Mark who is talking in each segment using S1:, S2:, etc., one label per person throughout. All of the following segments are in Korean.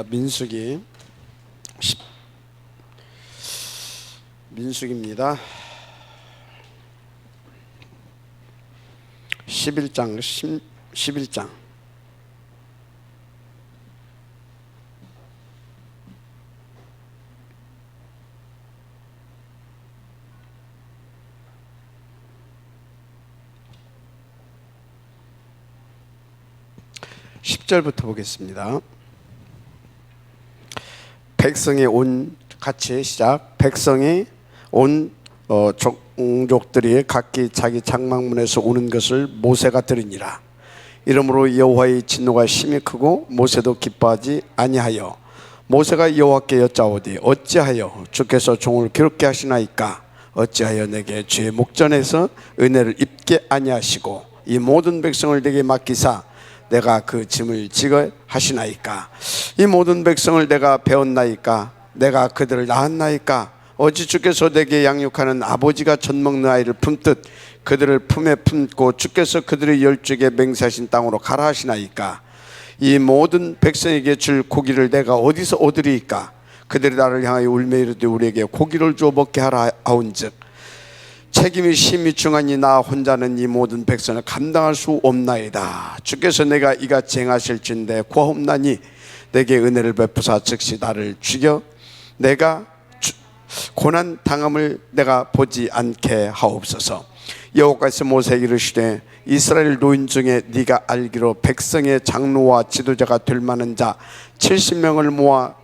S1: 민수기 민수기입니다. 11장 11장 10절부터 보겠습니다. 백성이 온 같이 시작. 백성이 온 종족들이 각기 자기 장막문에서 우는 것을 모세가 들으니라. 이러므로 여호와의 진노가 심히 크고 모세도 기뻐하지 아니하여 모세가 여호와께 여짜오되 어찌하여 주께서 종을 괴롭게 하시나이까? 어찌하여 내게 주의 목전에서 은혜를 입게 아니하시고 이 모든 백성을 내게 맡기사 내가 그 짐을 지게 하시나이까? 이 모든 백성을 내가 배웠나이까? 내가 그들을 낳았나이까? 어찌 주께서 내게 양육하는 아버지가 젖먹는 아이를 품듯 그들을 품에 품고 주께서 그들의 열조에게 맹세하신 땅으로 가라 하시나이까? 이 모든 백성에게 줄 고기를 내가 어디서 얻으리이까? 그들이 나를 향하여 울며 이르되 우리에게 고기를 주어 먹게 하라 하온즉 책임이 심히 중하니 나 혼자는 이 모든 백성을 감당할 수 없나이다. 주께서 내가 이같이 행하실진대 구하옵나니 내게 은혜를 베푸사 즉시 나를 죽여 내가 고난 당함을 내가 보지 않게 하옵소서. 여호와께서 모세에게 이르시되 이스라엘 노인 중에 네가 알기로 백성의 장로와 지도자가 될 만한 자 70명을 모아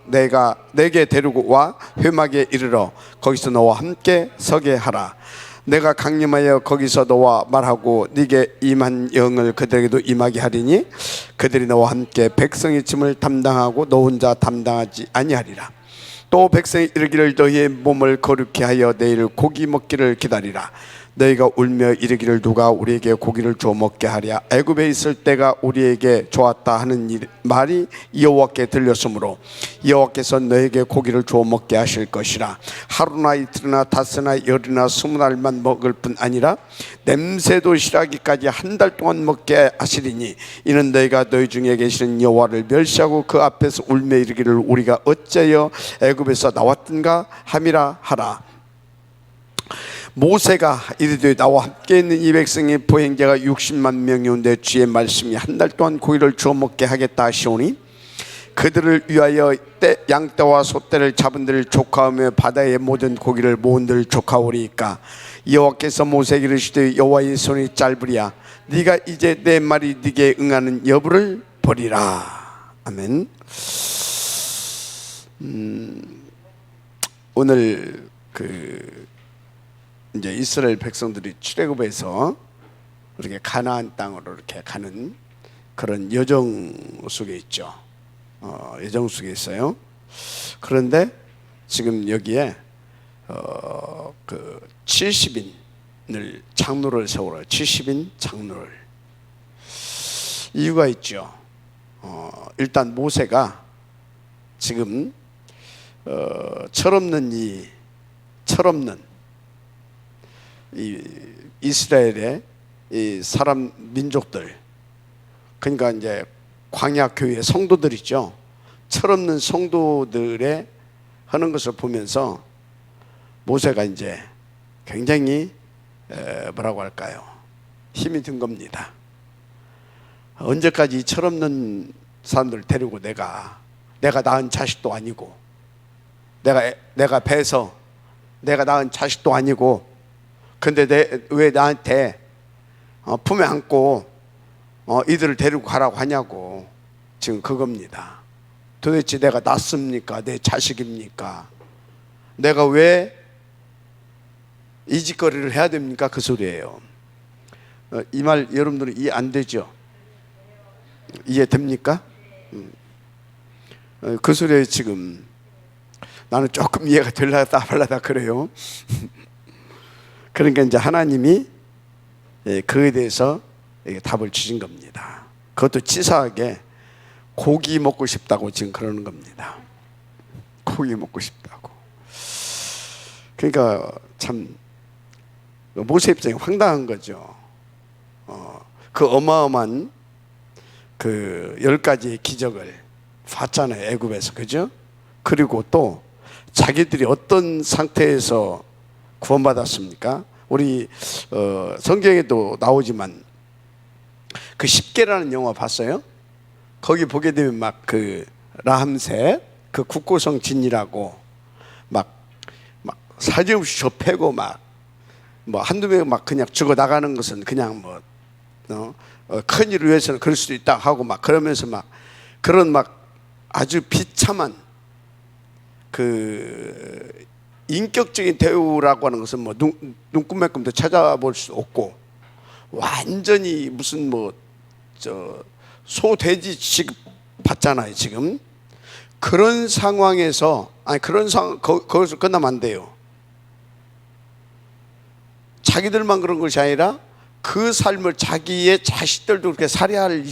S1: 내게 데리고 와 회막에 이르러 거기서 너와 함께 서게 하라. 내가 강림하여 거기서 너와 말하고 네게 임한 영을 그들에게도 임하게 하리니 그들이 너와 함께 백성의 짐을 담당하고 너 혼자 담당하지 아니하리라. 또 백성이 이르기를 너희의 몸을 거룩히 하여 내일 고기 먹기를 기다리라. 너희가 울며 이르기를 누가 우리에게 고기를 주어 먹게 하랴? 애굽에 있을 때가 우리에게 좋았다 하는 말이 여호와께 들렸으므로 여호와께서 너희에게 고기를 주어 먹게 하실 것이라. 하루나 이틀이나 닷새나 열이나 20날만 먹을 뿐 아니라 냄새도 싫어하기까지 한 달 동안 먹게 하시리니 이는 너희가 너희 중에 계시는 여호와를 멸시하고 그 앞에서 울며 이르기를 우리가 어째여 애굽에서 나왔던가 함이라 하라. 모세가 이르되 나와 함께 있는 이 백성의 보행자가 60만 명이온데 주의 말씀이 한 달 동안 고기를 주어 먹게 하겠다 하시오니 그들을 위하여 양떼와 소떼를 잡은들 족하오며 바다의 모든 고기를 모은들 족하오리이까? 여호와께서 모세에게 이르시되 여호와의 손이 짧으리야 네가 이제 내 말이 네게 응하는 여부를 보리라. 아멘. 오늘 이제 이스라엘 백성들이 출애굽에서 이렇게 가나안 땅으로 이렇게 가는 그런 여정 속에 있죠. 여정 속에 있어요. 그런데 지금 여기에 70인을 장로를 세우라. 70인 장로를. 이유가 있죠. 일단 모세가 지금 철없는 이 이스라엘의 이 사람 민족들, 그러니까 이제 광야 교회 성도들이죠. 철없는 성도들의 하는 것을 보면서 모세가 이제 굉장히 뭐라고 할까요? 힘이 든 겁니다. 언제까지 이 철없는 사람들을 데리고 내가 낳은 자식도 아니고 내가 배서 내가 낳은 자식도 아니고 근데 왜 나한테 품에 안고 이들을 데리고 가라고 하냐고. 지금 그겁니다. 도대체 내가 낳습니까? 내 자식입니까? 내가 왜 이 짓거리를 해야 됩니까? 그 소리예요. 이 말 여러분들은 이해 안 되죠? 이해됩니까? 그 소리에 지금 나는 조금 이해가 되려다 말라다 그래요. 그러니까 이제 하나님이 그에 대해서 답을 주신 겁니다. 그것도 치사하게 고기 먹고 싶다고 지금 그러는 겁니다. 고기 먹고 싶다고. 그러니까 참 모세 입장이 황당한 거죠. 그 어마어마한 그 10가지의 기적을 봤잖아요, 애굽에서. 그죠? 그리고 또 자기들이 어떤 상태에서 구원받았습니까? 우리 성경에도 나오지만 그 10개라는 영화 봤어요? 거기 보게 되면 막 그 라함셋 그 국고성 진이라고 막 사정없이 접해고 막 뭐 한두 명 막 그냥 죽어 나가는 것은 그냥 뭐 큰 일을 위해서는 그럴 수도 있다 하고 막 그러면서 막 그런 막 아주 비참한 그 인격적인 대우라고 하는 것은 뭐 눈금매금도 찾아볼 수 없고 완전히 무슨 뭐 소돼지 취급 받잖아요 지금. 그런 상황에서 그런 상황 거기서 끝나면 안 돼요. 자기들만 그런 것이 아니라 그 삶을 자기의 자식들도 그렇게 살해할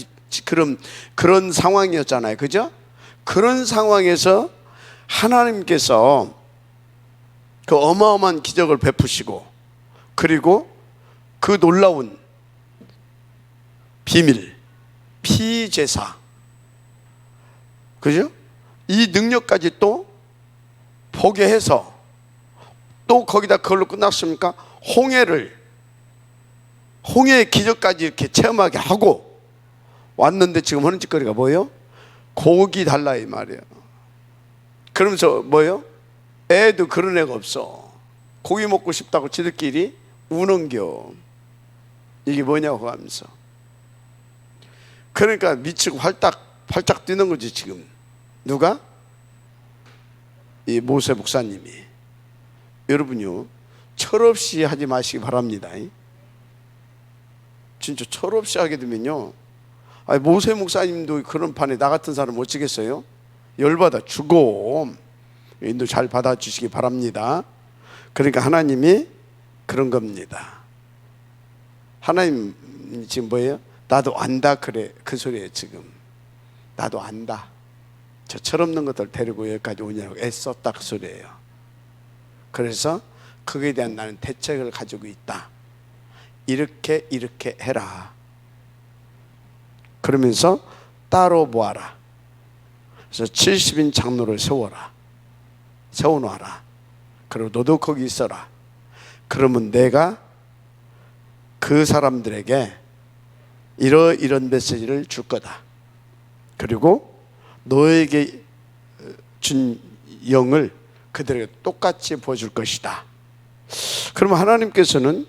S1: 그런 상황이었잖아요, 그죠? 그런 상황에서 하나님께서 그 어마어마한 기적을 베푸시고 그리고 그 놀라운 비밀, 피제사, 그죠? 이 능력까지 또 보게 해서 또 거기다 그걸로 끝났습니까? 홍해의 기적까지 이렇게 체험하게 하고 왔는데 지금 하는 짓거리가 뭐예요? 고기 달라 이 말이에요. 그러면서 뭐예요? 애도 그런 애가 없어. 고기 먹고 싶다고 지들끼리 우는겨. 이게 뭐냐고 하면서. 그러니까 미치고 활짝 뛰는 거지 지금. 누가? 이 모세 목사님이. 여러분요, 철없이 하지 마시기 바랍니다. 진짜 철없이 하게 되면요, 모세 목사님도 그런 판에 나 같은 사람 어찌겠어요? 열받아 죽어. 인도 잘 받아주시기 바랍니다. 그러니까 하나님이 그런 겁니다. 하나님 지금 뭐예요? 나도 안다 그래. 그 소리예요 지금. 나도 안다. 저 철없는 것들 데리고 여기까지 오냐고 애썼다 그 소리예요. 그래서 그거에 대한 나는 대책을 가지고 있다. 이렇게 해라. 그러면서 따로 모아라. 그래서 70인 장로를 세워놓아라. 그리고 너도 거기 있어라. 그러면 내가 그 사람들에게 이런 메시지를 줄 거다. 그리고 너에게 준 영을 그들에게 똑같이 보여줄 것이다. 그러면 하나님께서는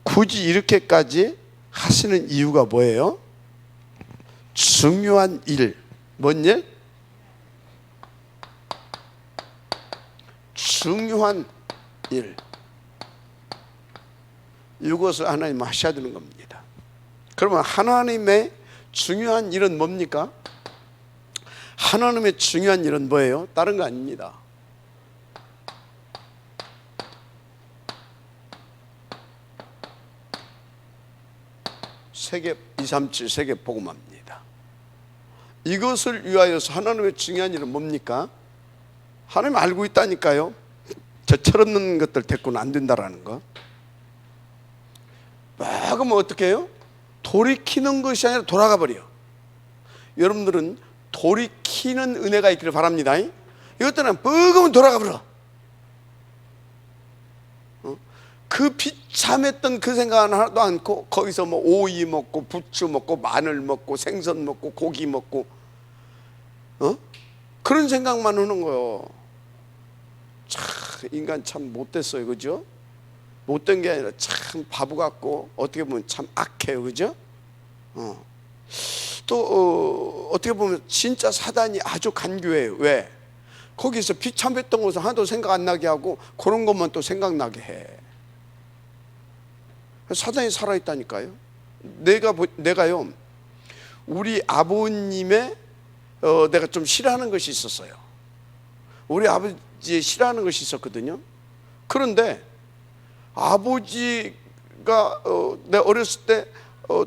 S1: 굳이 이렇게까지 하시는 이유가 뭐예요? 중요한 일. 뭔 일? 중요한 일. 이것을 하나님 하셔야 되는 겁니다. 그러면 하나님의 중요한 일은 뭡니까? 하나님의 중요한 일은 뭐예요? 다른 거 아닙니다. 세계 237 세계 복음화입니다. 이것을 위하여서 하나님의 중요한 일은 뭡니까? 하나님 알고 있다니까요. 저 철없는 것들 데리고는 안 된다라는 거. 그러면 어떻게 해요? 돌이키는 것이 아니라 돌아가 버려. 여러분들은 돌이키는 은혜가 있기를 바랍니다. 이것들은 뻐그면 돌아가 버려. 그 비참했던 그 생각은 하나도 않고 거기서 뭐 오이 먹고 부추 먹고 마늘 먹고 생선 먹고 고기 먹고 그런 생각만 하는 거예요. 참 인간 참 못됐어요, 그죠? 못된 게 아니라 참 바보 같고 어떻게 보면 참 악해요, 그죠? 또 어떻게 보면 진짜 사단이 아주 간교해요. 왜? 거기서 비참했던 것을 하나도 생각 안 나게 하고 그런 것만 또 생각나게 해. 사단이 살아있다니까요. 내가요 우리 아버님의 내가 좀 싫어하는 것이 있었어요. 우리 아버지 싫어하는 것이 있었거든요. 그런데 아버지가 내가 어렸을 때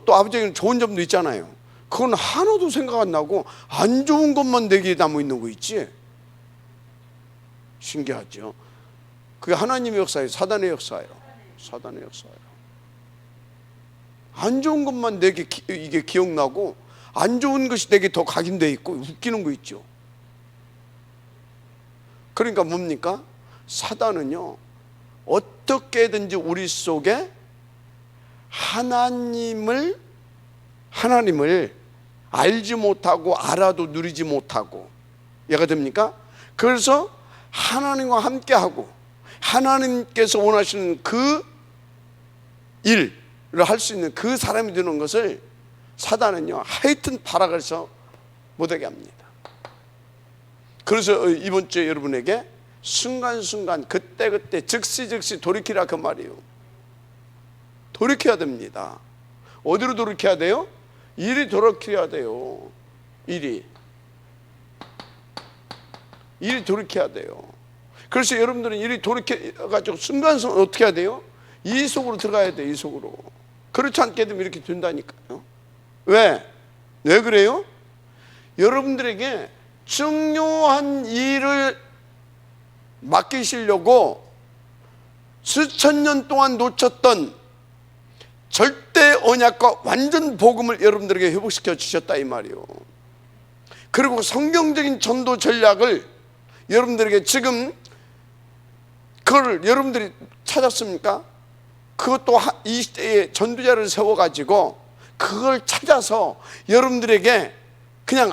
S1: 또 아버지에게는 좋은 점도 있잖아요. 그건 하나도 생각 안 나고 안 좋은 것만 내게 남아 있는 거 있지. 신기하죠. 그게 하나님의 역사예요, 사단의 역사예요. 사단의 역사예요. 안 좋은 것만 내게 이게 기억나고 안 좋은 것이 내게 더 각인되어 있고 웃기는 거 있죠. 그러니까 뭡니까? 사단은요, 어떻게든지 우리 속에 하나님을 알지 못하고 알아도 누리지 못하고, 이해가 됩니까? 그래서 하나님과 함께하고 하나님께서 원하시는 그 일을 할 수 있는 그 사람이 되는 것을 사단은요, 하여튼 발악해서 못하게 합니다. 그래서 이번 주에 여러분에게 순간순간 그때그때 즉시 돌이키라 그 말이에요. 돌이켜야 됩니다. 어디로 돌이켜야 돼요? 일이 돌이켜야 돼요. 일이 돌이켜야 돼요. 그래서 여러분들은 일이 돌이켜가지고 순간순간 어떻게 해야 돼요? 이 속으로 들어가야 돼요. 이 속으로. 그렇지 않게 되면 이렇게 된다니까요. 왜 그래요? 여러분들에게 중요한 일을 맡기시려고 수천 년 동안 놓쳤던 절대 언약과 완전 복음을 여러분들에게 회복시켜 주셨다 이 말이에요. 그리고 성경적인 전도 전략을 여러분들에게 지금 그걸 여러분들이 찾았습니까? 그것도 이 시대에 전도자를 세워가지고 그걸 찾아서 여러분들에게 그냥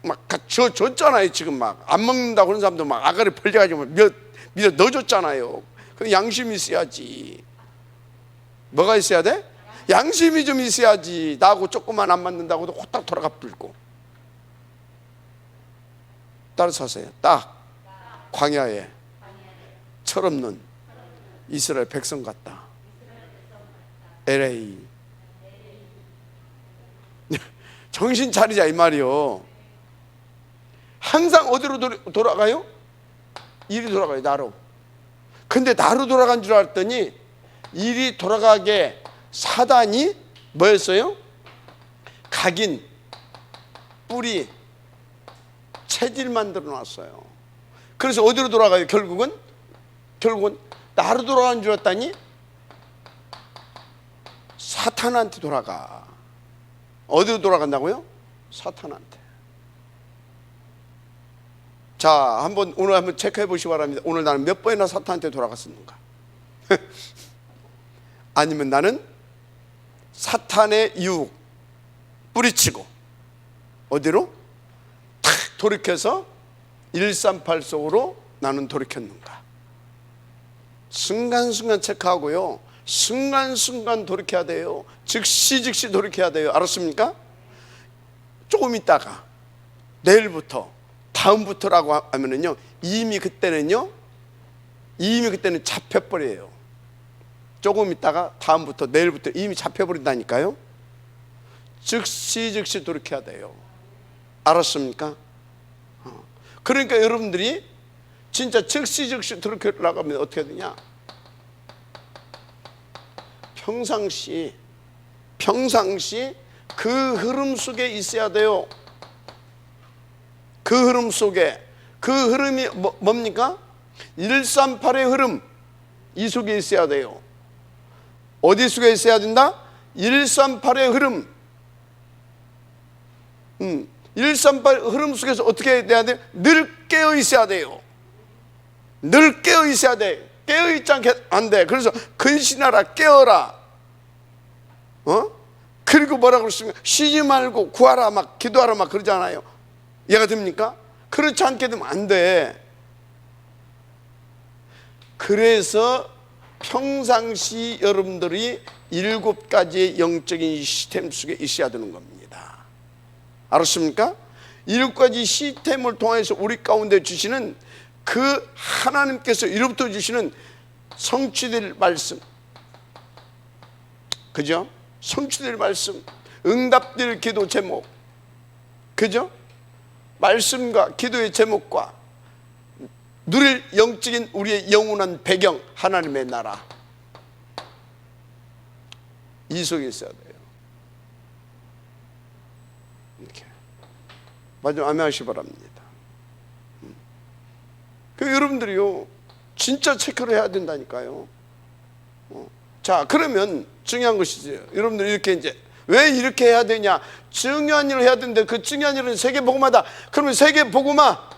S1: 막 줬잖아요. 지금 막 안 먹는다고 그런 사람도 막 아가리 벌려가지고 밀어 넣어줬잖아요. 그 양심이 있어야지. 뭐가 있어야 돼? 양심이 좀 있어야지. 나하고 조금만 안 맞는다고도 호딱 돌아가 불고. 따라서 하세요. 딱 광야에 철없는 이스라엘 백성 같다. LA. 정신 차리자 이 말이요. 항상 어디로 돌아가요? 일이 돌아가요. 나로. 근데 나로 돌아간 줄 알았더니 일이 돌아가게 사단이 뭐였어요? 각인, 뿌리, 체질 만들어 놨어요. 그래서 어디로 돌아가요? 결국은 나로 돌아간 줄 알았더니 사탄한테 돌아가. 어디로 돌아간다고요? 사탄한테. 자, 오늘 한번 체크해 보시기 바랍니다. 오늘 나는 몇 번이나 사탄한테 돌아갔었는가? 아니면 나는 사탄의 유혹 뿌리치고 어디로? 탁 돌이켜서 138 속으로 나는 돌이켰는가? 순간순간 체크하고요, 순간순간 돌이켜야 돼요. 즉시 돌이켜야 돼요. 알았습니까? 조금 있다가 내일부터 다음부터라고 하면은요, 이미 그때는 잡혀버려요. 조금 있다가 다음부터 내일부터 이미 잡혀버린다니까요. 즉시 돌이켜야 돼요. 알았습니까? 그러니까 여러분들이 진짜 즉시 돌이키려고 하면 어떻게 되냐? 평상시 그 흐름 속에 있어야 돼요. 그 흐름 속에, 그 흐름이 뭡니까? 138의 흐름, 이 속에 있어야 돼요. 어디 속에 있어야 된다? 138의 흐름. 138 흐름 속에서 어떻게 돼야 돼요? 늘 깨어 있어야 돼요. 늘 깨어 있어야 돼. 깨어 있지 않게 안 돼. 그래서 근신하라, 깨어라. 그리고 뭐라 그랬습니까? 쉬지 말고 구하라, 막 기도하라, 막 그러잖아요. 이해가 됩니까? 그렇지 않게 되면 안 돼. 그래서 평상시 여러분들이 7가지의 영적인 시스템 속에 있어야 되는 겁니다. 알았습니까? 7가지 시스템을 통해서 우리 가운데 주시는 그 하나님께서 이로부터 주시는 성취될 말씀, 그죠? 성취될 말씀, 응답될 기도 제목, 그죠? 말씀과 기도의 제목과 누릴 영적인 우리의 영원한 배경, 하나님의 나라, 이 속에 있어야 돼요. 이렇게 마지막 아멘 하시기 바랍니다. 그 여러분들이요, 진짜 체크를 해야 된다니까요. 자, 그러면 중요한 것이죠. 여러분들 이렇게 이제 왜 이렇게 해야 되냐? 중요한 일을 해야 되는데 그 중요한 일은 세계복음화다. 그러면 세계복음화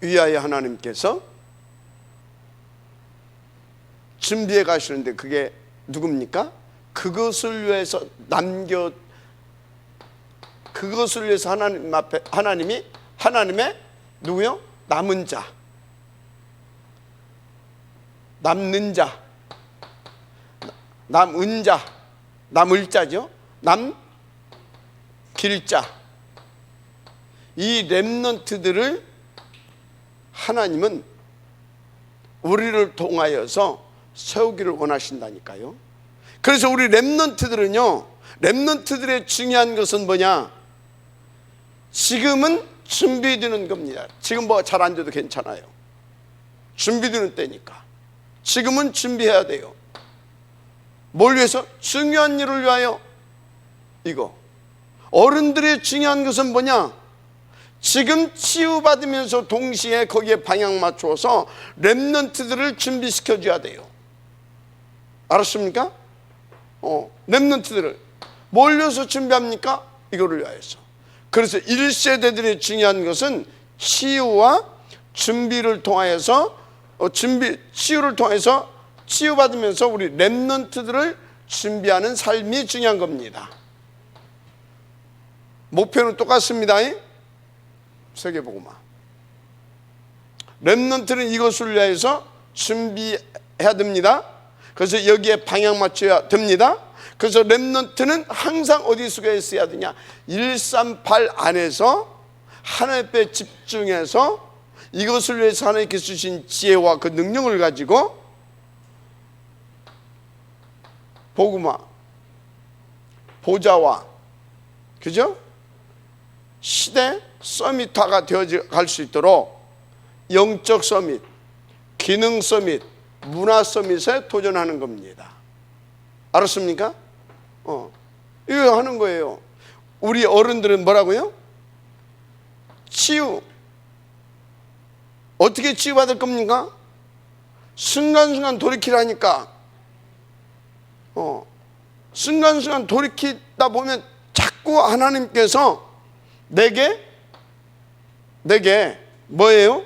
S1: 위하여 하나님께서 준비해 가시는데 그게 누굽니까? 그것을 위해서 그것을 위해서 하나님 앞에 하나님의 누구요? 남은 자, 남는 자, 남은 자, 남을 자죠. 길자. 이 렘넌트들을 하나님은 우리를 통하여서 세우기를 원하신다니까요. 그래서 우리 렘넌트들은요, 렘넌트들의 중요한 것은 뭐냐? 지금은 준비되는 겁니다. 지금 뭐 잘 안 돼도 괜찮아요. 준비되는 때니까 지금은 준비해야 돼요. 뭘 위해서? 중요한 일을 위하여. 이거 어른들의 중요한 것은 뭐냐? 지금 치유받으면서 동시에 거기에 방향 맞춰서 렘넌트들을 준비시켜 줘야 돼요. 알았습니까? 렘넌트들을 뭘 위해서 준비합니까? 이거를 위하여서. 그래서 1세대들의 중요한 것은 치유와 준비를 통하여서 치유를 통해서 치유받으면서 우리 렘넌트들을 준비하는 삶이 중요한 겁니다. 목표는 똑같습니다. 세계복음화. 렘넌트는 이것을 위해서 준비해야 됩니다. 그래서 여기에 방향 맞춰야 됩니다. 그래서 렘넌트는 항상 어디 속에 있어야 되냐? 138 안에서 하나님 앞에 집중해서 이것을 위해서 하나님께서 주신 지혜와 그 능력을 가지고 복음화, 보좌와, 그죠? 시대 서밋화가 되어갈 수 있도록 영적 서밋, 기능 서밋, 문화 서밋에 도전하는 겁니다. 알았습니까? 이거 하는 거예요. 우리 어른들은 뭐라고요? 치유. 어떻게 치유받을 겁니까? 순간순간 돌이키라니까. 순간순간 돌이키다 보면 자꾸 하나님께서 내게 뭐예요?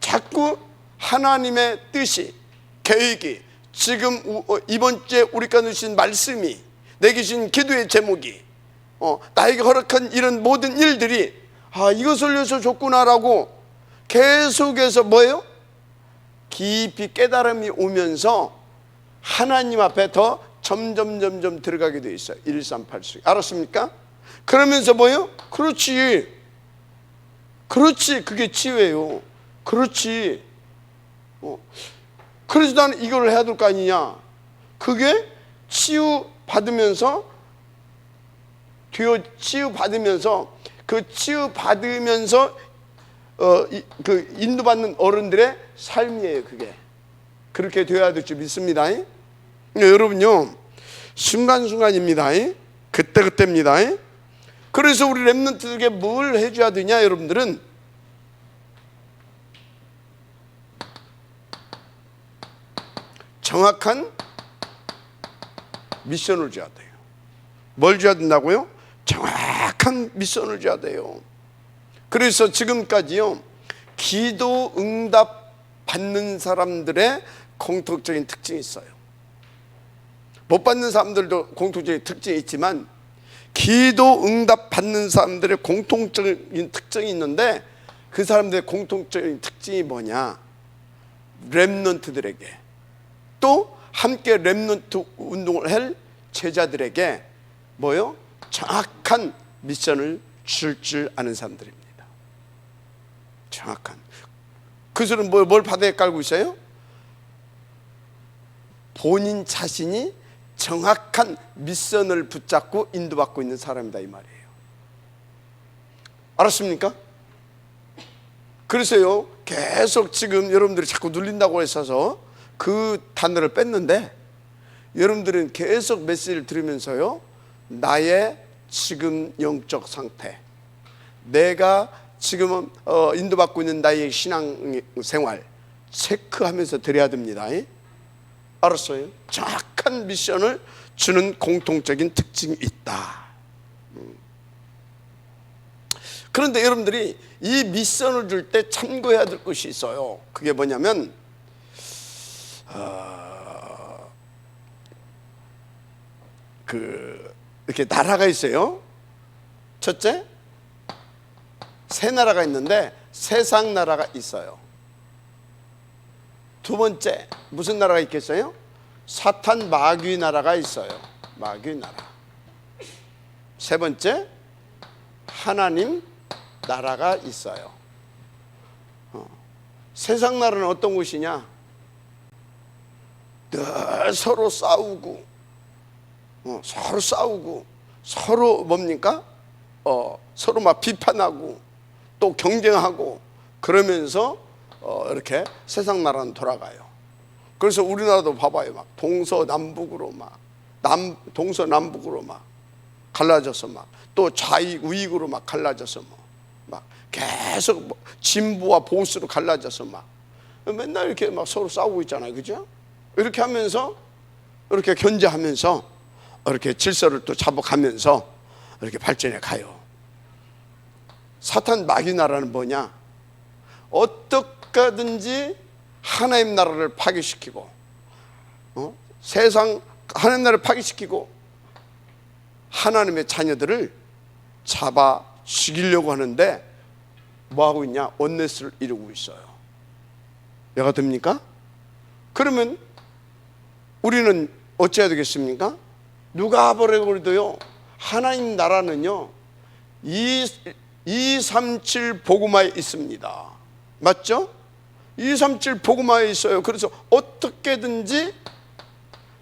S1: 자꾸 하나님의 뜻이, 계획이, 지금 이번 주에 우리가 주신 말씀이, 내게 주신 기도의 제목이, 나에게 허락한 이런 모든 일들이 이것을 위해서 줬구나라고 계속해서 뭐예요? 깊이 깨달음이 오면서 하나님 앞에 더 점점 들어가게 돼 있어요. 138 속에. 알았습니까? 그러면서 뭐예요? 그렇지, 그게 치유예요. 그렇지. 그래서 나는 이걸 해야 될 거 아니냐. 그게 치유받으면서 그 치유받으면서 그 인도받는 어른들의 삶이에요. 그게 그렇게 되어야 될 줄 믿습니다. 여러분요, 순간순간입니다. 그때입니다. 그래서 우리 렘넌트들에게 뭘 해줘야 되냐? 여러분들은 정확한 미션을 줘야 돼요. 뭘 줘야 된다고요? 정확한 미션을 줘야 돼요. 그래서 지금까지요, 기도 응답 받는 사람들의 공통적인 특징이 있어요. 못 받는 사람들도 공통적인 특징이 있지만 기도 응답 받는 사람들의 공통적인 특징이 있는데, 그 사람들의 공통적인 특징이 뭐냐? 렘넌트들에게, 또 함께 렘넌트 운동을 할 제자들에게 뭐요? 정확한 미션을 줄 아는 사람들입니다. 정확한. 그들은 뭘 바닥에 깔고 있어요? 본인 자신이 정확한 미션을 붙잡고 인도받고 있는 사람이다, 이 말이에요. 알았습니까? 그래서요, 계속 지금 여러분들이 자꾸 눌린다고 했어서 그 단어를 뺐는데, 여러분들은 계속 메시지를 들으면서요, 나의 지금 영적 상태, 내가 지금 인도받고 있는 나의 신앙생활 체크하면서 드려야 됩니다. 알았어요? 정확한 미션을 주는 공통적인 특징이 있다. 그런데 여러분들이 이 미션을 줄 때 참고해야 될 것이 있어요. 그게 뭐냐면 이렇게 나라가 있어요. 첫째, 세 나라가 있는데 세상 나라가 있어요. 두 번째, 무슨 나라가 있겠어요? 사탄 마귀 나라가 있어요. 마귀 나라. 세 번째, 하나님 나라가 있어요. 세상 나라는 어떤 곳이냐? 늘 서로 싸우고, 서로 뭡니까? 서로 막 비판하고 또 경쟁하고 그러면서 이렇게 세상 나라는 돌아가요. 그래서 우리나라도 봐봐요. 막 동서남북으로 동서남북으로 막 갈라져서 막 또 좌익 우익으로 막 갈라져서 막 계속 진보와 보수로 갈라져서 막 맨날 이렇게 막 서로 싸우고 있잖아요. 그죠? 이렇게 하면서 이렇게 견제하면서 이렇게 질서를 또 잡아가면서 이렇게 발전해 가요. 사탄 마귀 나라는 뭐냐? 어떻게든지 하나님 나라를 파괴시키고 세상 하나님 나라를 파괴시키고 하나님의 자녀들을 잡아 죽이려고 하는데 뭐하고 있냐? 원네스를 이루고 있어요. 이해가 됩니까? 그러면 우리는 어찌해야 되겠습니까? 누가 버려버려도요, 하나님 나라는요 237 복음화에 있습니다. 맞죠? 237 복음화에 있어요. 그래서 어떻게든지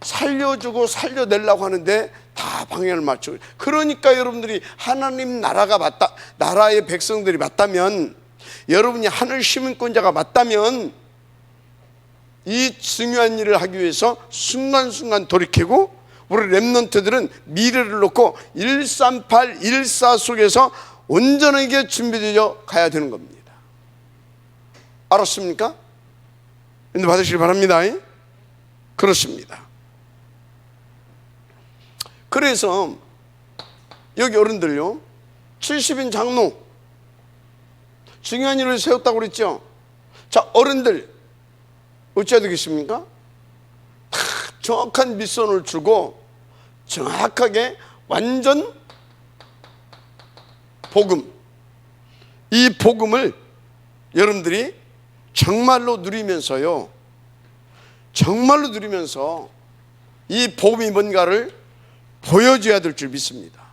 S1: 살려주고 살려내려고 하는데 다 방향을 맞추고, 그러니까 여러분들이 하나님 나라가 맞다, 나라의 백성들이 맞다면, 여러분이 하늘 시민권자가 맞다면 이 중요한 일을 하기 위해서 순간순간 돌이키고, 우리 렘넌트들은 미래를 놓고 138, 14 속에서 온전하게 준비되어 가야 되는 겁니다. 알았습니까? 인도 받으시기 바랍니다. 그렇습니다. 그래서 여기 어른들요, 70인 장로 중요한 일을 세웠다고 그랬죠. 자, 어른들 어찌해야 되겠습니까? 정확한 미션을 주고 정확하게 완전 복음, 이 복음을 여러분들이 정말로 누리면서요, 정말로 누리면서 이 복음이 뭔가를 보여줘야 될 줄 믿습니다.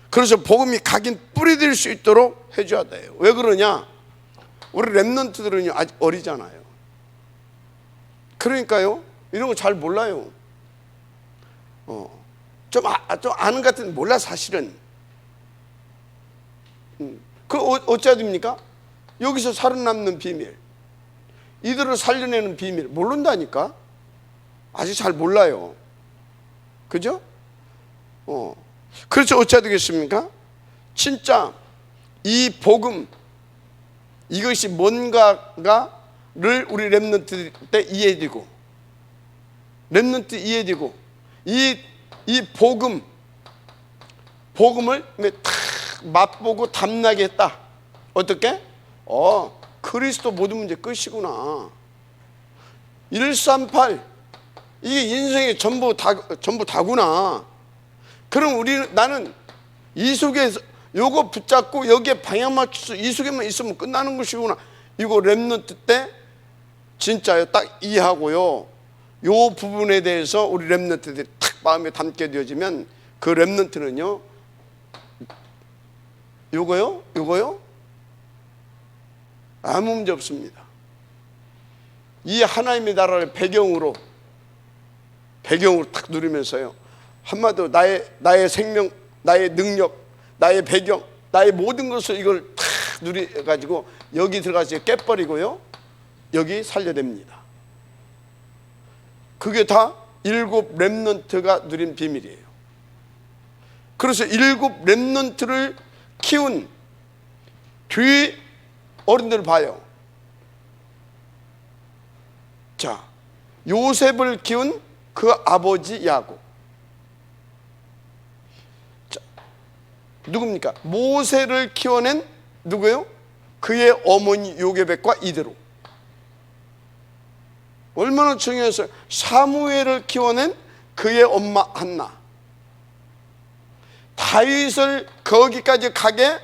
S1: 그래서 복음이 각인 뿌리될 수 있도록 해줘야 돼요. 왜 그러냐? 우리 렘넌트들은 아직 어리잖아요. 그러니까요, 이런 거 잘 몰라요. 좀 아는 것 같은데 몰라, 사실은. 그 어찌해야 됩니까? 여기서 살아남는 비밀, 이들을 살려내는 비밀 모른다니까. 아직 잘 몰라요. 그죠? 그래서 어찌해야 되겠습니까? 진짜 이 복음, 이것이 뭔가를 우리 렘넌트 때 이해되고, 렘넌트 이해되고, 이 복음을 탁 맛보고 담나게 했다. 어떻게? 그리스도 모든 문제 끝이구나. 138, 이게 인생의 전부 다구나. 그럼 나는 이 속에서 요거 붙잡고 여기에 방향 맞춰서 이 속에만 있으면 끝나는 것이구나. 이거 렘넌트 때 진짜요, 딱 이해하고요, 요 부분에 대해서 우리 렘넌트들이 탁 마음에 담게 되어지면 그 렘넌트는요, 요거요 아무 문제 없습니다. 이 하나님의 나라를 배경으로 탁 누리면서요, 한마디로 나의 생명, 나의 능력, 나의 배경, 나의 모든 것을 이걸 탁 누려가지고 여기 들어가서 깨버리고요, 여기 살려냅니다. 그게 다 7 렘넌트가 누린 비밀이에요. 그래서 7 렘넌트를 키운 뒤 어른들을 봐요. 자, 요셉을 키운 그 아버지 야곱. 자, 누굽니까? 모세를 키워낸 누구예요? 그의 어머니 요게벳과 이드로. 얼마나 중요했어요. 사무엘을 키워낸 그의 엄마 한나. 다윗을 거기까지 가게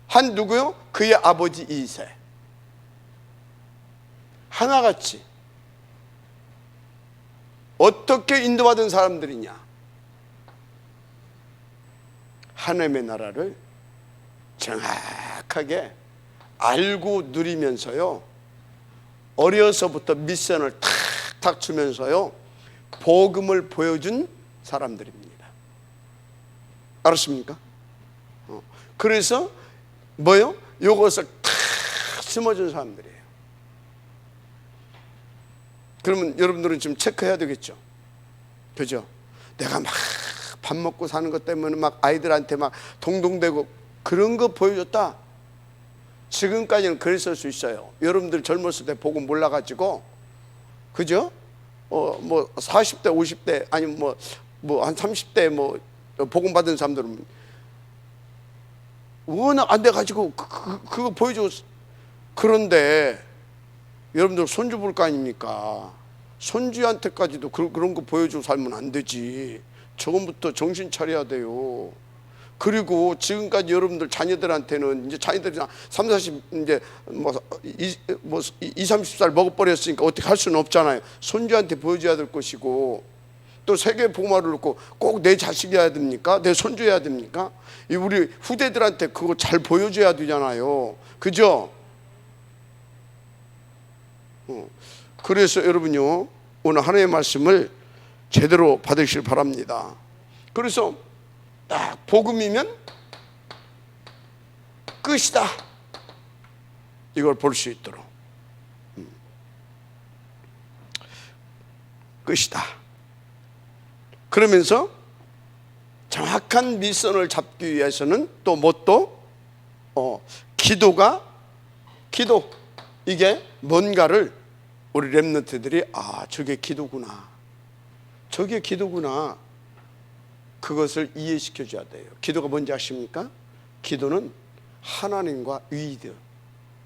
S1: 한 누구요? 그의 아버지 이세. 하나같이 어떻게 인도받은 사람들이냐? 하나님의 나라를 정확하게 알고 누리면서요, 어려서부터 미션을 탁탁 주면서요, 복음을 보여준 사람들입니다. 알았습니까? 그래서 뭐요? 요것을 탁 심어준 사람들이에요. 그러면 여러분들은 지금 체크해야 되겠죠? 그죠? 내가 막 밥 먹고 사는 것 때문에 막 아이들한테 막 동동대고 그런 거 보여줬다. 지금까지는 그랬을 수 있어요. 여러분들 젊었을 때 복음 몰라가지고, 그죠? 뭐 40대, 50대 아니면 뭐 한 30대 뭐 복음 받은 사람들은 워낙 안 돼가지고 그거 보여주고. 그런데 여러분들 손주 볼 거 아닙니까? 손주한테까지도 그런 거 보여주고 살면 안 되지. 저번부터 정신 차려야 돼요. 그리고 지금까지 여러분들 자녀들한테는 이제 자녀들이 3, 40 이제 뭐 20, 30살 먹어버렸으니까 어떻게 할 수는 없잖아요. 손주한테 보여줘야 될 것이고, 또 세계 복음화를 놓고 꼭 내 자식이어야 됩니까? 내 손주여야 됩니까? 우리 후대들한테 그거 잘 보여줘야 되잖아요. 그죠? 그래서 여러분요, 오늘 하나님의 말씀을 제대로 받으시길 바랍니다. 그래서 딱 복음이면 끝이다, 이걸 볼 수 있도록. 끝이다. 그러면서 정확한 미션을 잡기 위해서는 또 기도, 이게 뭔가를 우리 렘넌트들이 저게 기도구나, 저게 기도구나, 그것을 이해시켜 줘야 돼요. 기도가 뭔지 아십니까? 기도는 하나님과 위드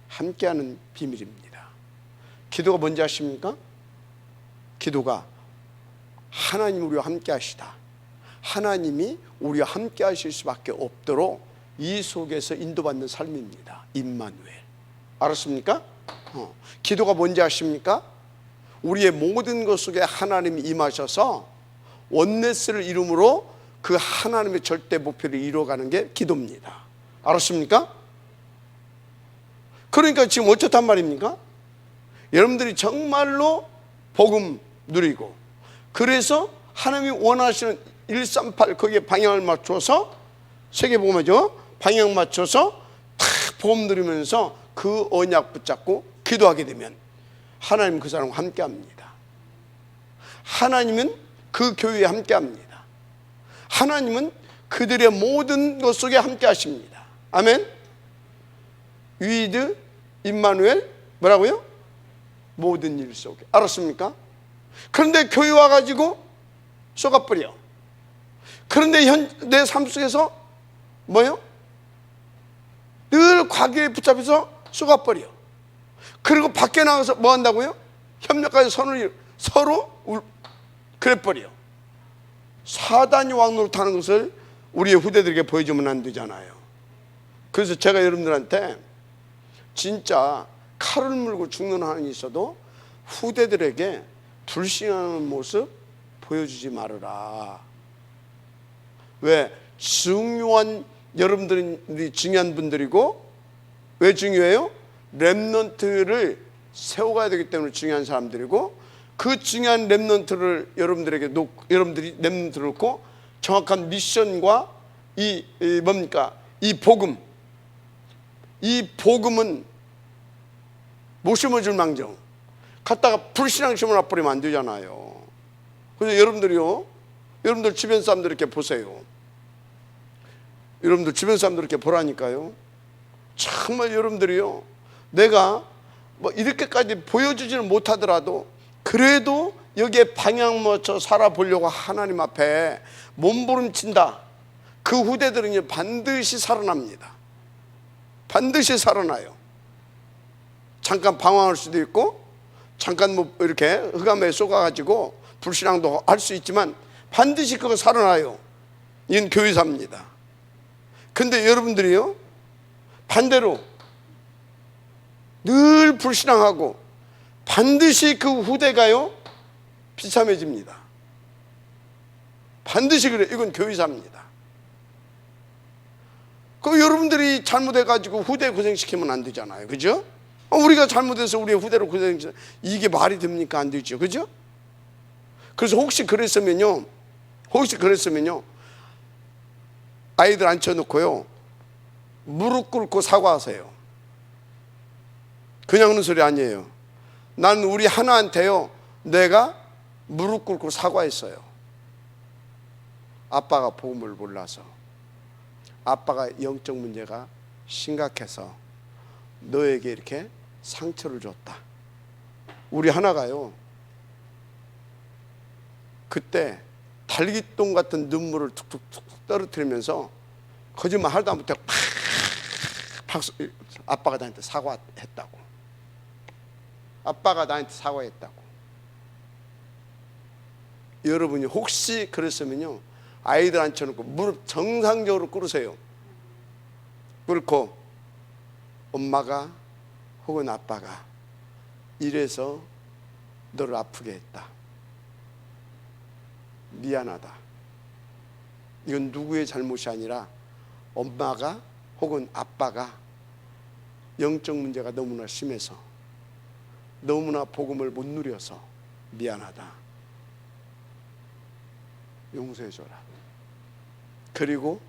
S1: 함께하는 비밀입니다. 기도가 뭔지 아십니까? 기도가 하나님 우리와 함께 하시다, 하나님이 우리와 함께 하실 수밖에 없도록 이 속에서 인도받는 삶입니다. 임마누엘. 알았습니까? 기도가 뭔지 아십니까? 우리의 모든 것 속에 하나님이 임하셔서 원네스를 이름으로 그 하나님의 절대 목표를 이루어가는 게 기도입니다. 알았습니까? 그러니까 지금 어쩌단 말입니까? 여러분들이 정말로 복음 누리고, 그래서 하나님이 원하시는 138 거기에 방향을 맞춰서, 세계복음화죠, 방향 맞춰서 탁 복음 누리면서 그 언약 붙잡고 기도하게 되면 하나님 그 사람과 함께 합니다. 하나님은 그 교회에 함께 합니다. 하나님은 그들의 모든 것 속에 함께 하십니다. 아멘. 위드 임마누엘 뭐라고요? 모든 일 속에. 알았습니까? 그런데 교회 와가지고 쏘가버려. 그런데 내 삶 속에서 뭐요? 늘 과거에 붙잡혀서 쏘가버려. 그리고 밖에 나가서 뭐 한다고요? 협력하여 서로 그래버려. 사단이 왕노릇하는 것을 우리의 후대들에게 보여주면 안 되잖아요. 그래서 제가 여러분들한테 진짜 칼을 물고 죽는 한이 있어도 후대들에게 불신하는 모습 보여주지 말아라. 왜? 중요한, 여러분들이 중요한 분들이고, 왜 중요해요? 렘넌트를 세워가야 되기 때문에 중요한 사람들이고, 그 중요한 렘넌트를 여러분들이 렘넌트를 놓고 정확한 미션과 이 복음은 못 심어줄 망정 갖다가 불신앙 심어놔버리면 안 되잖아요. 그래서 여러분들 주변 사람들 이렇게 보세요. 여러분들 주변 사람들 이렇게 보라니까요. 정말 여러분들이요, 내가 뭐 이렇게까지 보여주지는 못하더라도 그래도 여기에 방향 맞춰 살아보려고 하나님 앞에 몸부림친다. 그 후대들은 반드시 살아납니다. 반드시 살아나요. 잠깐 방황할 수도 있고, 잠깐 뭐 이렇게 흑암에 쏘가가지고 불신앙도 할 수 있지만 반드시 그거 살아나요. 이건 교회사입니다. 근데 여러분들이요, 반대로 늘 불신앙하고 반드시 그 후대가요 비참해집니다. 반드시 그래. 이건 교회사입니다. 그 여러분들이 잘못해가지고 후대 고생시키면 안 되잖아요. 그죠? 우리가 잘못해서 우리의 후대로 고생시키면 이게 말이 됩니까? 안 되죠. 그죠? 그래서 혹시 그랬으면요, 아이들 앉혀놓고요 무릎 꿇고 사과하세요. 그냥 하는 소리 아니에요. 나는 우리 하나한테요 내가 무릎 꿇고 사과했어요. 아빠가 복음을 몰라서, 아빠가 영적 문제가 심각해서 너에게 이렇게 상처를 줬다. 우리 하나가요 그때 달기똥 같은 눈물을 툭툭툭 떨어뜨리면서 거짓말 하다 못해 박수. 아빠가 나한테 사과했다고. 아빠가 나한테 사과했다고. 여러분이 혹시 그랬으면요 아이들 앉혀놓고 무릎 정상적으로 꿇으세요. 꿇고 엄마가 혹은 아빠가 이래서 너를 아프게 했다. 미안하다. 이건 누구의 잘못이 아니라 엄마가 혹은 아빠가 영적 문제가 너무나 심해서, 너무나 복음을 못 누려서 미안하다. 용서해줘라. 그리고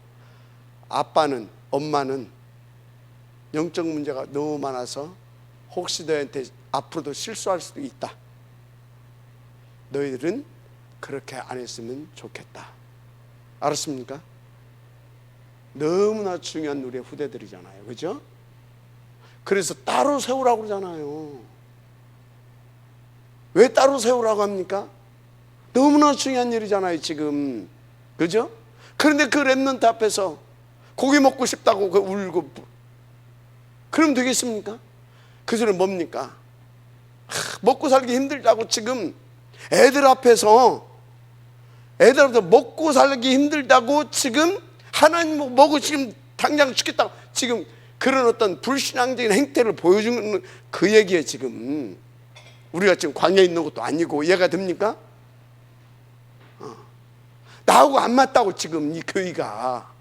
S1: 아빠는, 엄마는 영적 문제가 너무 많아서 혹시 너한테 앞으로도 실수할 수도 있다. 너희들은 그렇게 안 했으면 좋겠다. 알았습니까? 너무나 중요한 우리의 후대들이잖아요. 그죠? 그래서 따로 세우라고 그러잖아요. 왜 따로 세우라고 합니까? 너무나 중요한 일이잖아요 지금. 그죠? 그런데 그 렘넌트 앞에서 고기 먹고 싶다고 울고 그러면 되겠습니까? 그 소리는 뭡니까? 먹고 살기 힘들다고 지금 애들 앞에서 먹고 살기 힘들다고 지금 하나님 먹고 지금 당장 죽겠다고 지금 그런 어떤 불신앙적인 행태를 보여주는 그 얘기에 지금 우리가 지금 광야에 있는 것도 아니고 이해가 됩니까? 나하고 안 맞다고 지금 이 교회가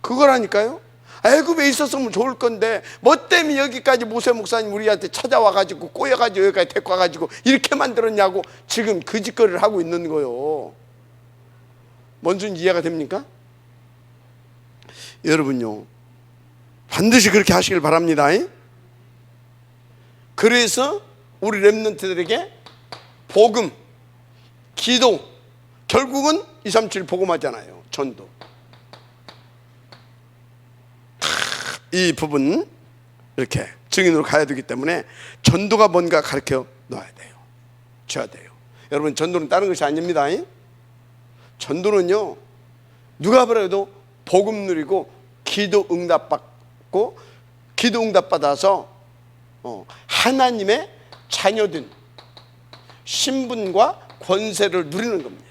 S1: 그거라니까요. 애굽에 있었으면 좋을 건데 뭐 때문에 여기까지 모세 목사님 우리한테 찾아와가지고 꼬여가지고 여기까지 데리고 와가지고 이렇게 만들었냐고 지금 그 짓거리를 하고 있는 거요. 뭔지 이해가 됩니까? 여러분요 반드시 그렇게 하시길 바랍니다. 그래서 우리 렘넌트들에게 복음, 기도, 결국은 237 복음하잖아요. 전도. 이 부분 이렇게 증인으로 가야 되기 때문에 전도가 뭔가 가르쳐 놔야 돼요. 줘야 돼요. 여러분 전도는 다른 것이 아닙니다. 전도는요 누가 뭐래도 복음 누리고 기도 응답 받고 기도 응답 받아서 하나님의 자녀된 신분과 권세를 누리는 겁니다.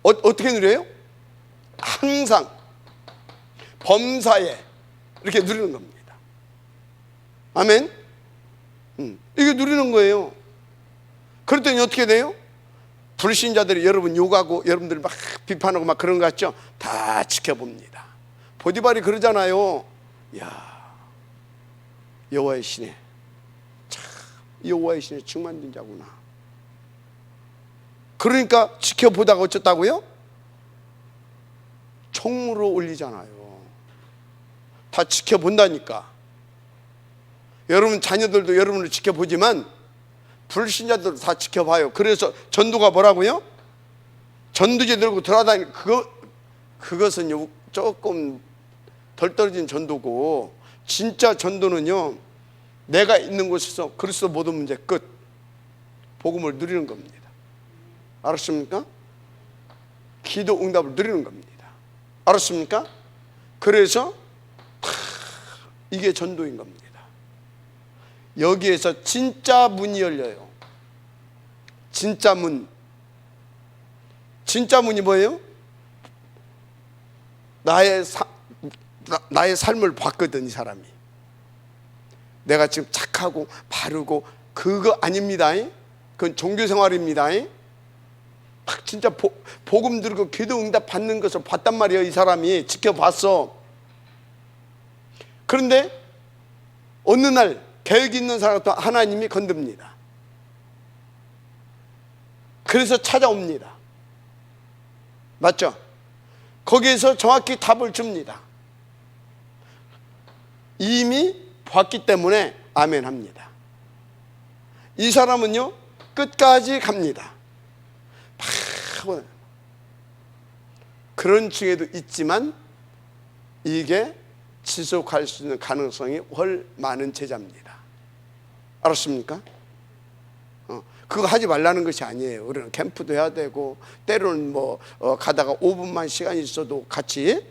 S1: 어떻게 누려요? 항상 범사에 이렇게 누리는 겁니다. 아멘. 이게 누리는 거예요. 그랬더니 어떻게 돼요? 불신자들이 여러분 욕하고 여러분들 막 비판하고 막 그런 거 같죠? 다 지켜봅니다. 보디발이 그러잖아요. 야, 여호와의 신에 참 여호와의 신에 충만된 자구나. 그러니까 지켜보다가 어쩌다고요? 총무로 올리잖아요. 다 지켜본다니까. 여러분 자녀들도 여러분을 지켜보지만 불신자들도 다 지켜봐요. 그래서 전도가 뭐라고요? 전도지 들고 돌아다니는 그것은 조금 덜 떨어진 전도고 진짜 전도는요 내가 있는 곳에서 그리스도 모든 문제 끝. 복음을 누리는 겁니다. 알았습니까? 기도 응답을 누리는 겁니다. 알았습니까? 그래서 이게 전도인 겁니다. 여기에서 진짜 문이 열려요. 진짜 문. 진짜 문이 뭐예요? 나의 삶을 봤거든, 이 사람이. 내가 지금 착하고 바르고 그거 아닙니다. 그건 종교생활입니다. 진짜 복음 들고 기도 응답 받는 것을 봤단 말이에요. 이 사람이 지켜봤어. 그런데 어느 날 계획 있는 사람도 하나님이 건듭니다. 그래서 찾아옵니다. 맞죠? 거기에서 정확히 답을 줍니다. 이미 봤기 때문에 아멘 합니다. 이 사람은요 끝까지 갑니다. 그런 중에도 있지만 이게 지속할 수 있는 가능성이 훨 많은 제자입니다. 알았습니까? 그거 하지 말라는 것이 아니에요. 우리는 캠프도 해야 되고 때로는 가다가 5분만 시간이 있어도 같이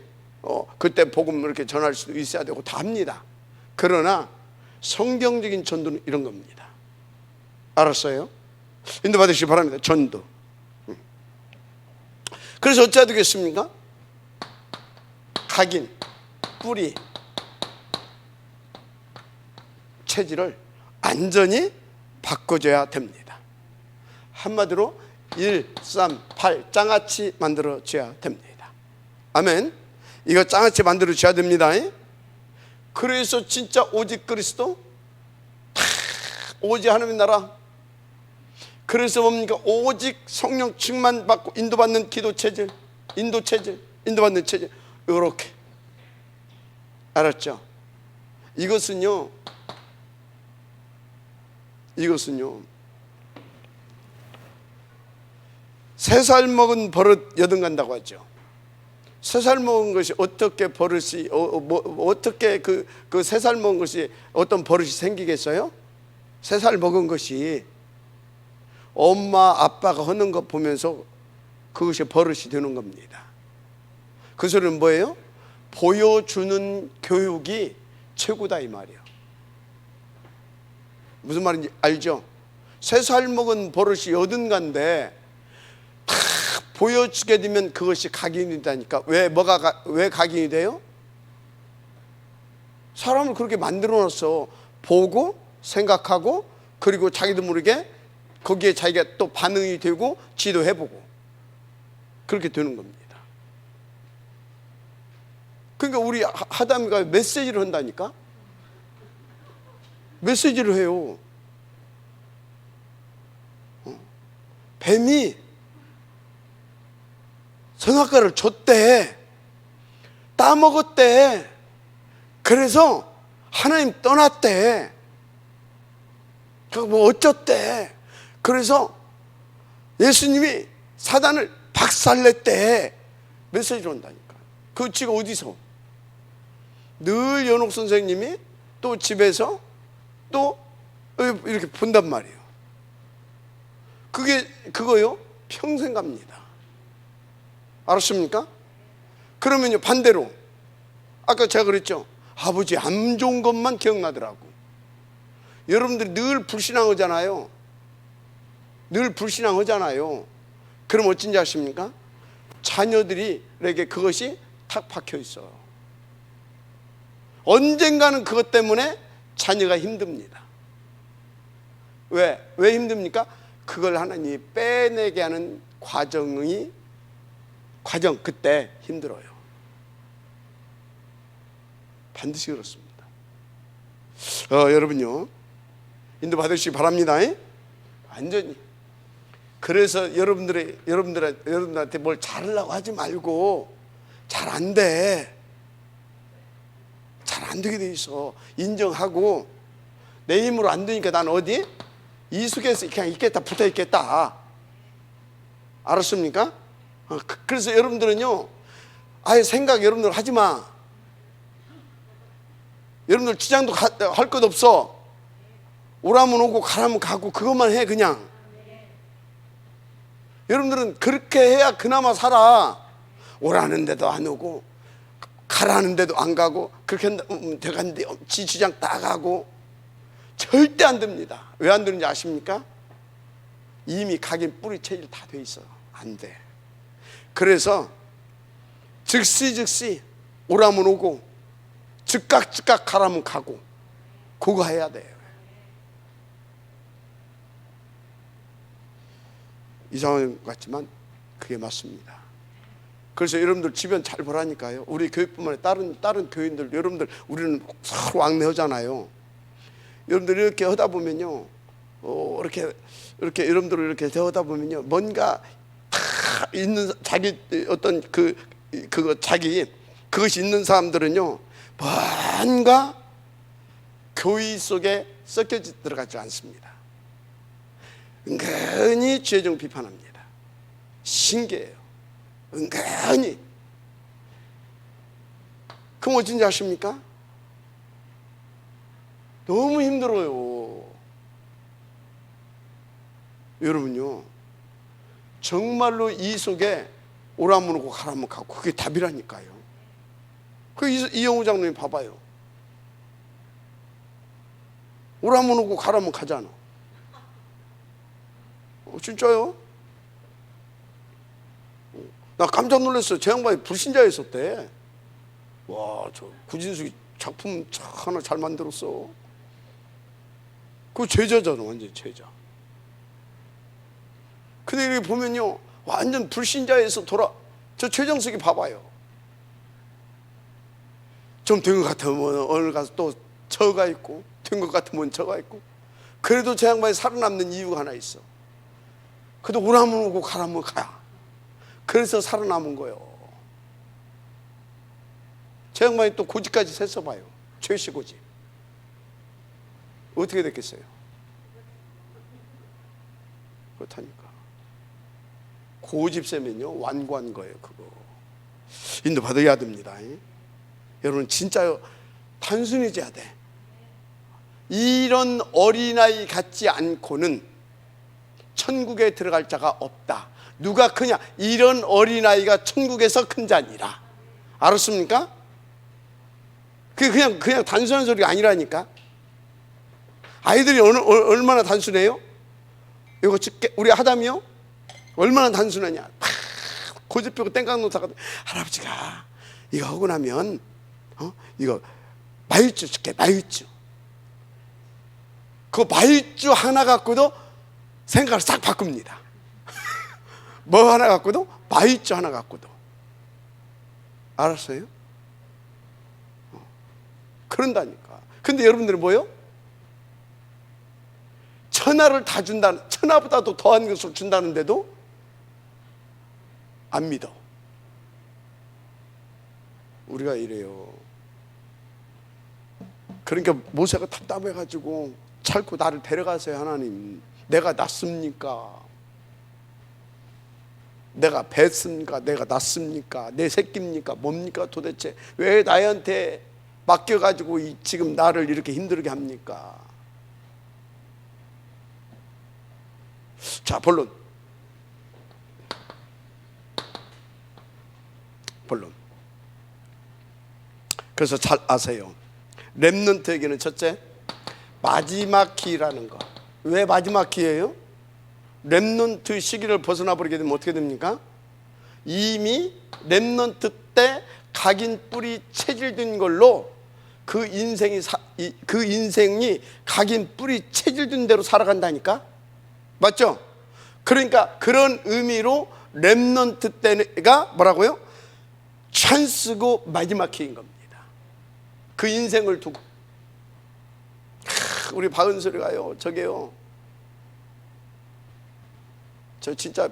S1: 그때 복음 이렇게 전할 수도 있어야 되고 다 합니다. 그러나 성경적인 전도는 이런 겁니다. 알았어요? 인도받으시기 바랍니다. 전도. 그래서 어찌해야 되겠습니까? 각인, 뿌리, 체질을 완전히 바꿔줘야 됩니다. 한마디로 1, 3, 8 장아찌 만들어줘야 됩니다. 아멘. 이거 장아찌 만들어줘야 됩니다. 그래서 진짜 오직 그리스도, 오직 하나님의 나라. 그래서 뭡니까? 오직 성령 충만 받고 인도받는 기도 체질, 인도 체질, 인도받는 체질. 이렇게. 알았죠? 이것은요 3살 먹은 버릇 여든 간다고 하죠. 3살 먹은 것이 어떻게 버릇이 어떻게 그 3살 먹은 것이 어떤 버릇이 생기겠어요? 3살 먹은 것이 엄마 아빠가 하는 거 보면서 그것이 버릇이 되는 겁니다. 그 소리는 뭐예요? 보여주는 교육이 최고다 이 말이에요. 무슨 말인지 알죠? 3살 먹은 버릇이 여든 간데 다 보여주게 되면 그것이 각인이 되니까. 왜 각인이 돼요? 사람을 그렇게 만들어 놨어. 보고 생각하고 그리고 자기도 모르게 거기에 자기가 또 반응이 되고 지도해보고 그렇게 되는 겁니다. 그러니까 우리 하담이가 메시지를 한다니까. 메시지를 해요. 뱀이 선악과를 줬대. 따먹었대. 그래서 하나님 떠났대. 뭐 어쩌대. 그래서 예수님이 사단을 박살냈대. 메시지를 한다니까. 그 지가 어디서? 늘 연옥 선생님이 또 집에서 또 이렇게 본단 말이에요. 그거요 평생 갑니다. 알았습니까? 그러면요 반대로 아까 제가 그랬죠. 아버지 안 좋은 것만 기억나더라고. 여러분들이 늘 불신앙하잖아요. 늘 불신앙하잖아요. 그럼 어쩐지 아십니까? 자녀들에게 그것이 탁 박혀 있어요. 언젠가는 그것 때문에 자녀가 힘듭니다. 왜 힘듭니까? 그걸 하나님이 빼내게 하는 과정 그때 힘들어요. 반드시 그렇습니다. 여러분요 인도 받으시기 바랍니다. 완전히. 그래서 여러분들한테 뭘 잘하려고 하지 말고 잘 안 돼. 잘 안 되게 돼 있어. 인정하고 내 힘으로 안 되니까 난 어디? 이숙에서 그냥 있겠다, 붙어 있겠다. 알았습니까? 그래서 여러분들은요 아예 생각 여러분들 하지 마. 여러분들 주장도 할 것 없어. 오라면 오고 가라면 가고 그것만 해 그냥. 여러분들은 그렇게 해야 그나마 살아. 오라는 데도 안 오고 가라는 데도 안 가고 그렇게 돼가는데 지 주장 따가고 절대 안 됩니다. 왜 안 되는지 아십니까? 이미 각인 뿌리 체질 다 돼 있어. 안 돼. 그래서 즉시 오라면 오고 즉각 가라면 가고 그거 해야 돼요. 이상한 것 같지만 그게 맞습니다. 그래서 여러분들 주변 잘 보라니까요. 우리 교회뿐만 아니라 다른 교인들, 여러분들 우리는 서로 왕래하잖아요. 여러분들 이렇게 하다 보면요, 이렇게 여러분들 이렇게 대하다 보면요, 뭔가 다 있는 자기 어떤 그것이 있는 사람들은요, 뭔가 교회 속에 섞여 들어가지 않습니다. 은근히 죄정 비판합니다. 신기해요. 은근히. 그럼 어쩐지 아십니까? 너무 힘들어요. 여러분요, 정말로 이 속에 오라면 오고 가라면 가고 그게 답이라니까요. 이영우 장로님 봐봐요. 오라면 오고 가라면 가잖아. 진짜요? 나 깜짝 놀랐어요. 제 양반이 불신자였었대. 와, 저 구진숙이 작품 하나 잘 만들었어. 그거 제자잖아, 완전 제자. 근데 이렇게 보면요, 완전 불신자에서 저 최정석이 봐봐요. 좀 된 것 같으면 오늘 가서 또 저가 있고, 된 것 같으면 저가 있고. 그래도 제 양반이 살아남는 이유가 하나 있어. 그래도 오라면 오고 가라면 가야. 그래서 살아남은 거예요. 제 양반이 또 고집까지 셌어봐요. 최씨 고집. 어떻게 됐겠어요? 그렇다니까. 고집 세면요, 완고한 거예요. 그거 인도 받아야 됩니다. 여러분 진짜 단순해져야 돼. 이런 어린아이 같지 않고는 천국에 들어갈 자가 없다. 누가 크냐? 이런 어린아이가 천국에서 큰 자니라. 알았습니까? 그게 그냥 단순한 소리가 아니라니까. 아이들이 얼마나 단순해요? 이거 우리 하담이요? 얼마나 단순하냐? 고집 피고 땡깡 놓다가 할아버지가 이거 하고 나면 이거 마유주 줄게. 마유주. 그 마유주 하나 갖고도 생각을 싹 바꿉니다. 뭐 하나 갖고도? 마유주 하나 갖고도. 알았어요? 그런다니까. 근데 여러분들은 뭐요? 천하를 다 준다는, 천하보다도 더한 것을 준다는데도 안 믿어. 우리가 이래요. 그러니까 모세가 답답해가지고 찰고 나를 데려가세요. 하나님, 내가 낫습니까? 내가 뱃습니까? 내가 낫습니까? 내 새끼입니까? 뭡니까 도대체? 왜 나한테 맡겨가지고 지금 나를 이렇게 힘들게 합니까? 자, 본론. 그래서 잘 아세요. 렘넌트에게는 첫째, 마지막 기회라는 거. 왜 마지막 기회예요? 렘넌트 시기를 벗어나 버리게 되면 어떻게 됩니까? 이미 렘넌트 때 각인 뿌리 체질된 걸로 그 인생이 각인 뿌리 체질된 대로 살아간다니까. 맞죠? 그러니까 그런 의미로 렘넌트 때가 뭐라고요? 찬스고 마지막 기회인 겁니다. 그 인생을 두고. 우리 박은솔이가요, 저게요, 저 진짜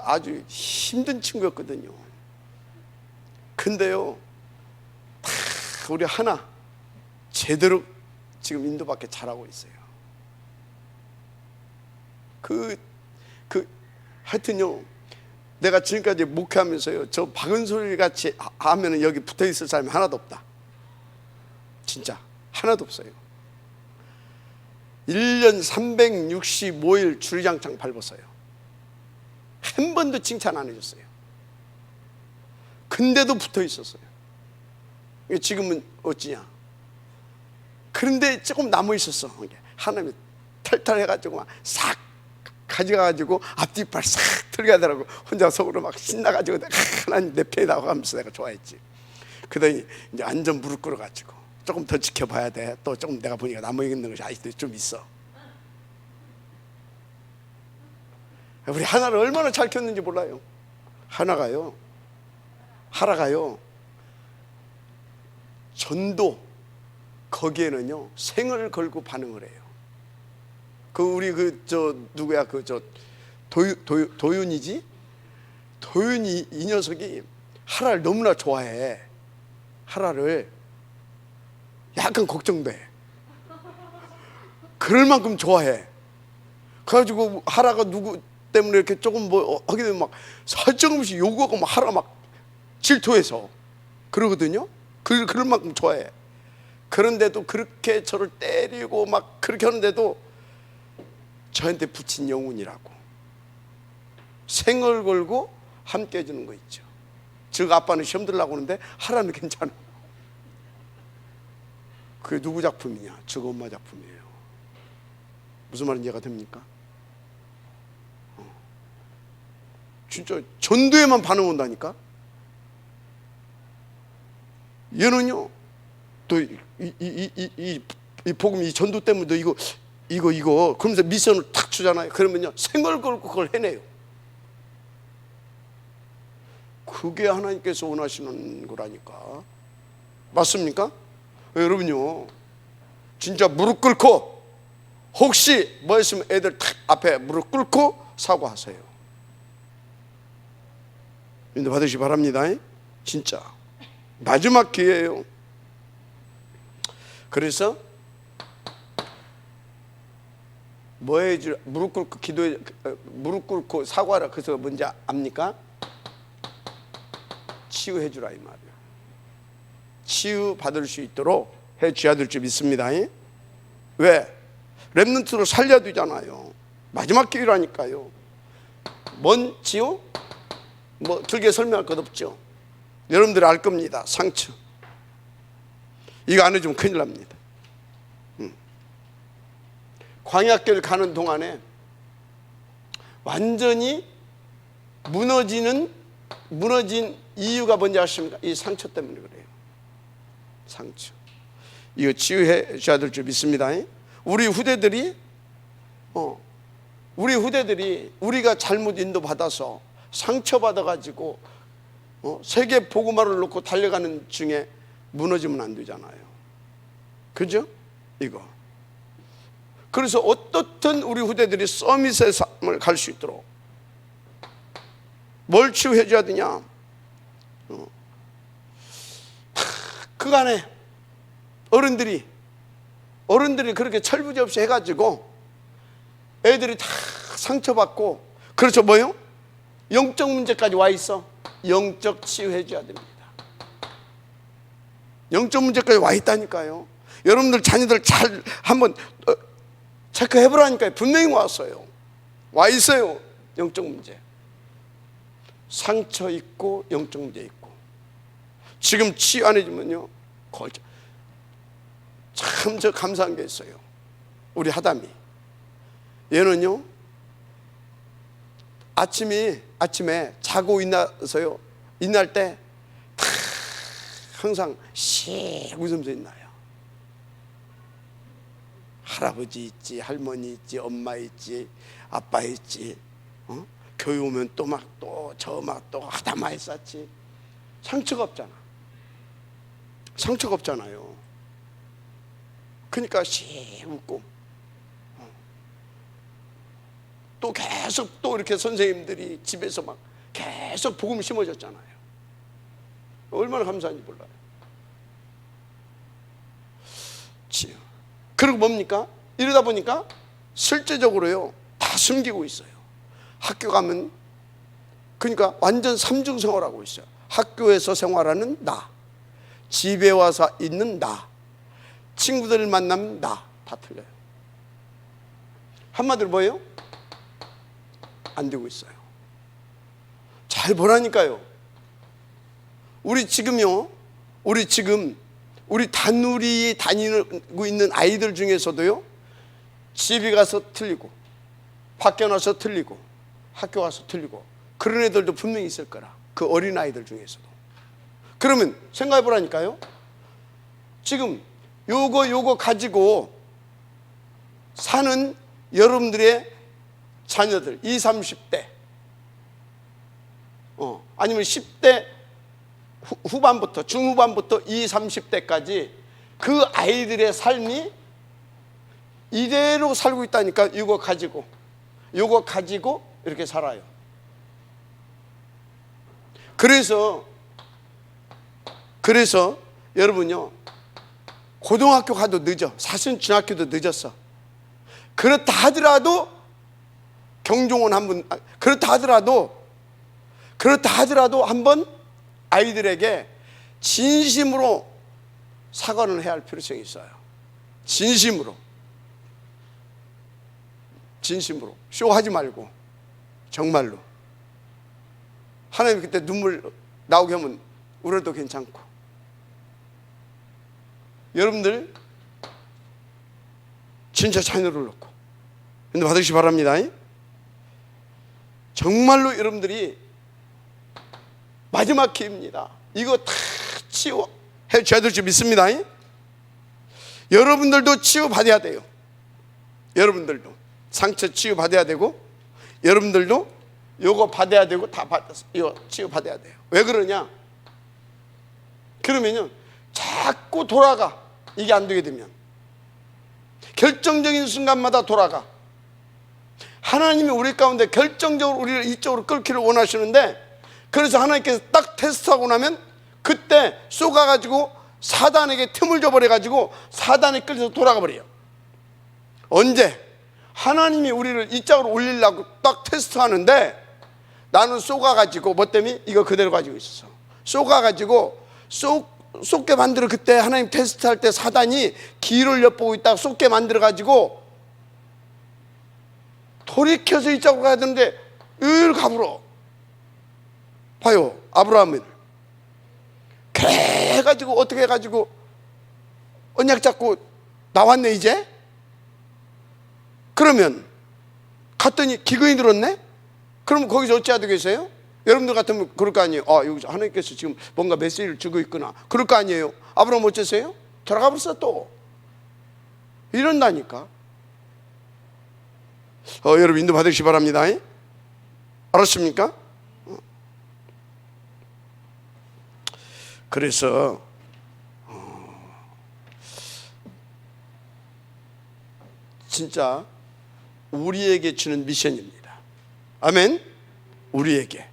S1: 아주 힘든 친구였거든요. 근데요, 우리 하나 제대로 지금 인도 밖에 잘하고 있어요. 하여튼요, 내가 지금까지 목회하면서요, 저 박은솔이 같이 하면은 여기 붙어 있을 사람이 하나도 없다. 진짜 하나도 없어요. 1년 365일 주리장창 밟았어요. 한 번도 칭찬 안 해줬어요. 근데도 붙어 있었어요. 지금은 어찌냐. 그런데 조금 남아 있었어. 하나님이 탈탈해가지고 막 싹 가져가가지고 앞뒤발 싹 들어가더라고. 혼자 속으로 막 신나가지고 하나님 내 편에 나가면서 내가 좋아했지. 그러더니 이제 완전 무릎 꿇어가지고 조금 더 지켜봐야 돼. 또 조금 내가 보니까 남아 있는 것이 아직도 좀 있어. 우리 하나를 얼마나 잘 켰는지 몰라요. 하나가요, 하나가요, 전도 거기에는요 생을 걸고 반응을 해요. 우리 누구야 도윤이지? 도윤이 이 녀석이 하라를 너무나 좋아해. 하라를 약간 걱정돼. 그럴 만큼 좋아해. 그래가지고 하라가 누구 때문에 이렇게 조금 뭐 하게 되면 막 설정없이 요구하고 막 하라 막 질투해서 그러거든요. 그럴 만큼 좋아해. 그런데도 그렇게 저를 때리고 막 그렇게 하는데도 저한테 붙인 영혼이라고 생을 걸고 함께 해주는 거 있죠. 즉 아빠는 시험 들으려고 하는데 하라는 괜찮아. 그게 누구 작품이냐? 즉 엄마 작품이에요. 무슨 말인지 이해가 됩니까? 진짜 전도에만 반응 온다니까. 얘는요 또 이 복음 이 전도 때문에 이거 그러면서 미션을 탁 주잖아요. 그러면요 생을 걸고 그걸 해내요. 그게 하나님께서 원하시는 거라니까. 맞습니까? 여러분요 진짜 무릎 꿇고 혹시 뭐 했으면 애들 탁 앞에 무릎 꿇고 사과하세요. 인도 받으시기 바랍니다. 진짜 마지막 기회예요. 그래서 뭐 해줄 무릎 꿇고 기도해, 무릎 꿇고 사과하라. 그래서 뭔지 압니까? 치유해 주라 이 말이에요. 치유 받을 수 있도록 해 줘야 될 줄 믿습니다. 왜? 렘넌트로 살려야 되잖아요. 마지막 기회라니까요. 뭔지요? 뭐 길게 설명할 것 없죠. 여러분들이 알 겁니다. 상처. 이거 안 해주면 큰일 납니다. 광야길 가는 동안에 완전히 무너진 이유가 뭔지 아십니까? 이 상처 때문에 그래요. 상처. 이거 치유해 줘야 될 줄 믿습니다. 우리 후대들이 우리가 잘못 인도받아서 상처받아가지고 세계 복음화를 놓고 달려가는 중에 무너지면 안 되잖아요. 그죠? 이거. 그래서 어떻든 우리 후대들이 서밋의 삶을 갈 수 있도록 뭘 치유해 줘야 되냐? 그간에 어른들이 그렇게 철부지 없이 해가지고 애들이 다 상처받고, 그렇죠, 뭐요? 영적 문제까지 와 있어. 영적 치유해 줘야 됩니다. 영적 문제까지 와 있다니까요. 여러분들 자녀들 잘 한번 체크해 보라니까요. 분명히 왔어요. 와 있어요. 영적 문제. 상처 있고 영적 문제 있고. 지금 치유 안 해주면요 참 저 감사한 게 있어요. 우리 하담이 얘는요 아침에 자고 일어나서요, 일어날 때 항상 씩 웃으면서 일어나요. 할아버지 있지, 할머니 있지, 엄마 있지, 아빠 있지, 교회 오면 또 또 하다마 했었지. 상처가 없잖아. 상처가 없잖아요. 그러니까 씩 웃고, 또 계속 또 이렇게 선생님들이 집에서 막 계속 복음 심어줬잖아요. 얼마나 감사한지 몰라요. 그리고 뭡니까? 이러다 보니까 실제적으로요 다 숨기고 있어요. 학교 가면 그러니까 완전 삼중생활하고 있어요. 학교에서 생활하는 나, 집에 와서 있는 나, 친구들 만나면 나, 다 틀려요. 한마디로 뭐예요? 안 되고 있어요. 잘 보라니까요. 우리 지금요, 우리 단우리 다니고 있는 아이들 중에서도요, 집에 가서 틀리고, 밖에 나서 틀리고, 학교 가서 틀리고, 그런 애들도 분명히 있을 거라. 그 어린 아이들 중에서도. 그러면 생각해 보라니까요. 지금 요거 가지고 사는 여러분들의 자녀들, 20, 30대, 아니면 10대 후반부터, 중후반부터 20, 30대까지 그 아이들의 삶이 이대로 살고 있다니까. 요거 가지고 이렇게 살아요. 그래서 여러분요, 고등학교 가도 늦어. 사실은 중학교도 늦었어. 그렇다 하더라도 경종원 그렇다 하더라도 한번 아이들에게 진심으로 사과를 해야 할 필요성이 있어요. 진심으로 쇼하지 말고 정말로. 하나님 그때 눈물 나오게 하면 울어도 괜찮고. 여러분들 진짜 자녀를 놓고 근데 받으시기 바랍니다. 정말로 여러분들이 마지막 기회입니다. 이거 다 치유 해줘야 될 줄 믿습니다. 여러분들도 치유 받아야 돼요. 여러분들도 상처 치유 받아야 되고, 여러분들도 요거 받아야 되고, 다 받아서 이거 치유 받아야 돼요. 왜 그러냐? 그러면요 자꾸 돌아가. 이게 안 되게 되면 결정적인 순간마다 돌아가. 하나님이 우리 가운데 결정적으로 우리를 이쪽으로 끌기를 원하시는데, 그래서 하나님께서 딱 테스트하고 나면 그때 쏘가가지고 사단에게 틈을 줘버려가지고 사단에 끌려서 돌아가 버려요. 언제? 하나님이 우리를 이쪽으로 올리려고 딱 테스트하는데, 나는 쏘가가지고 뭐 때문에? 이거 그대로 가지고 있었어. 쏘가가지고 쏟게 만들어. 그때 하나님 테스트할 때 사단이 길을 엿보고 있다가 쏟게 만들어가지고 돌이켜서 이쪽으로 가야 되는데 을 가불어. 봐요, 아브라함은 그래 해가지고 어떻게 해가지고 언약 잡고 나왔네 이제. 그러면 갔더니 기근이 들었네. 그럼 거기서 어찌 하고 계세요? 여러분들 같으면 그럴 거 아니에요. 여기서 하나님께서 지금 뭔가 메시지를 주고 있구나. 그럴 거 아니에요. 아브라함 어쩌세요? 돌아가 버렸어 또. 이런다니까. 여러분 인도 받으시기 바랍니다. 알았습니까? 그래서 진짜 우리에게 주는 미션입니다. 아멘. 우리에게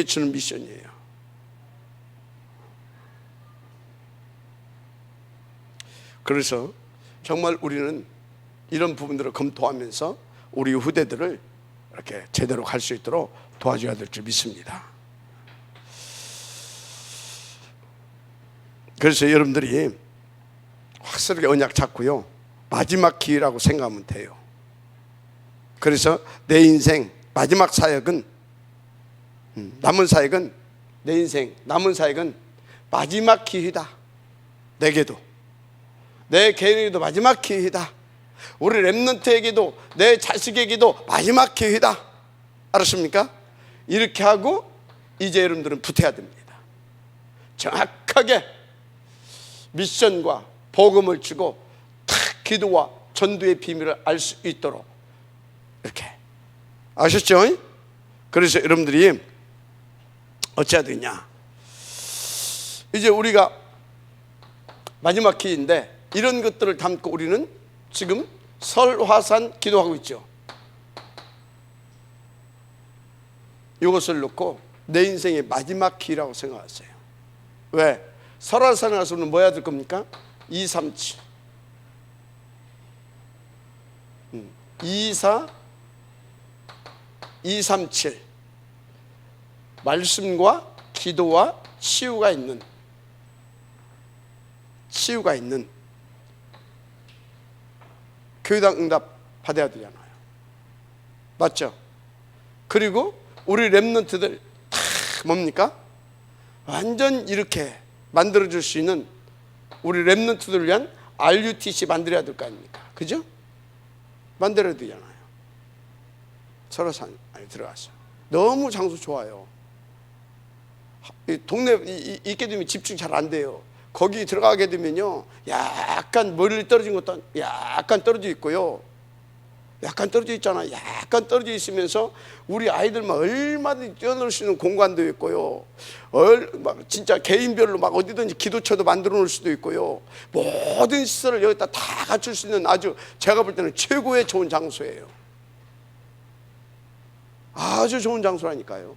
S1: 주는 미션이에요. 그래서 정말 우리는 이런 부분들을 검토하면서 우리 후대들을 이렇게 제대로 갈 수 있도록 도와줘야 될 줄 믿습니다. 그래서 여러분들이 확실하게 언약 잡고요, 마지막 기회라고 생각하면 돼요. 그래서 내 인생 마지막 사역은, 남은 사역은, 내 인생 남은 사역은 마지막 기회다. 내게도, 내 개인에게도 마지막 기회다. 우리 렘넌트에게도, 내 자식에게도 마지막 기회다. 알았습니까? 이렇게 하고 이제 여러분들은 붙어야 됩니다. 정확하게 미션과 복음을 주고 탁 기도와 전도의 비밀을 알 수 있도록 이렇게. 아셨죠? 그래서 여러분들이 어찌해야 되냐, 이제 우리가 마지막 기회인데 이런 것들을 담고 우리는 지금 설화산 기도하고 있죠. 이것을 놓고 내 인생의 마지막 기회라고 생각하세요. 왜? 설화산에 가서는 뭐 해야 될 겁니까? 237 237 말씀과 기도와 치유가 있는 교회당 응답 받아야 되잖아요. 맞죠? 그리고 우리 렘넌트들 다 뭡니까? 완전 이렇게 만들어줄 수 있는 우리 렘넌트들을 위한 RUTC 만들어야 될 거 아닙니까? 그죠? 만들어야 되잖아요. 설화산 안에 들어가서 너무 장소 좋아요. 이 동네 있게 되면 집중 잘 안 돼요. 거기 들어가게 되면요, 약간 멀리 떨어진 것도 약간 떨어져 있고요, 약간 떨어져 있잖아. 약간 떨어져 있으면서 우리 아이들만 얼마든지 뛰어놀 수 있는 공간도 있고요, 막 진짜 개인별로 막 어디든지 기도처도 만들어 놓을 수도 있고요, 모든 시설을 여기다 다 갖출 수 있는 아주 제가 볼 때는 최고의 좋은 장소예요. 아주 좋은 장소라니까요.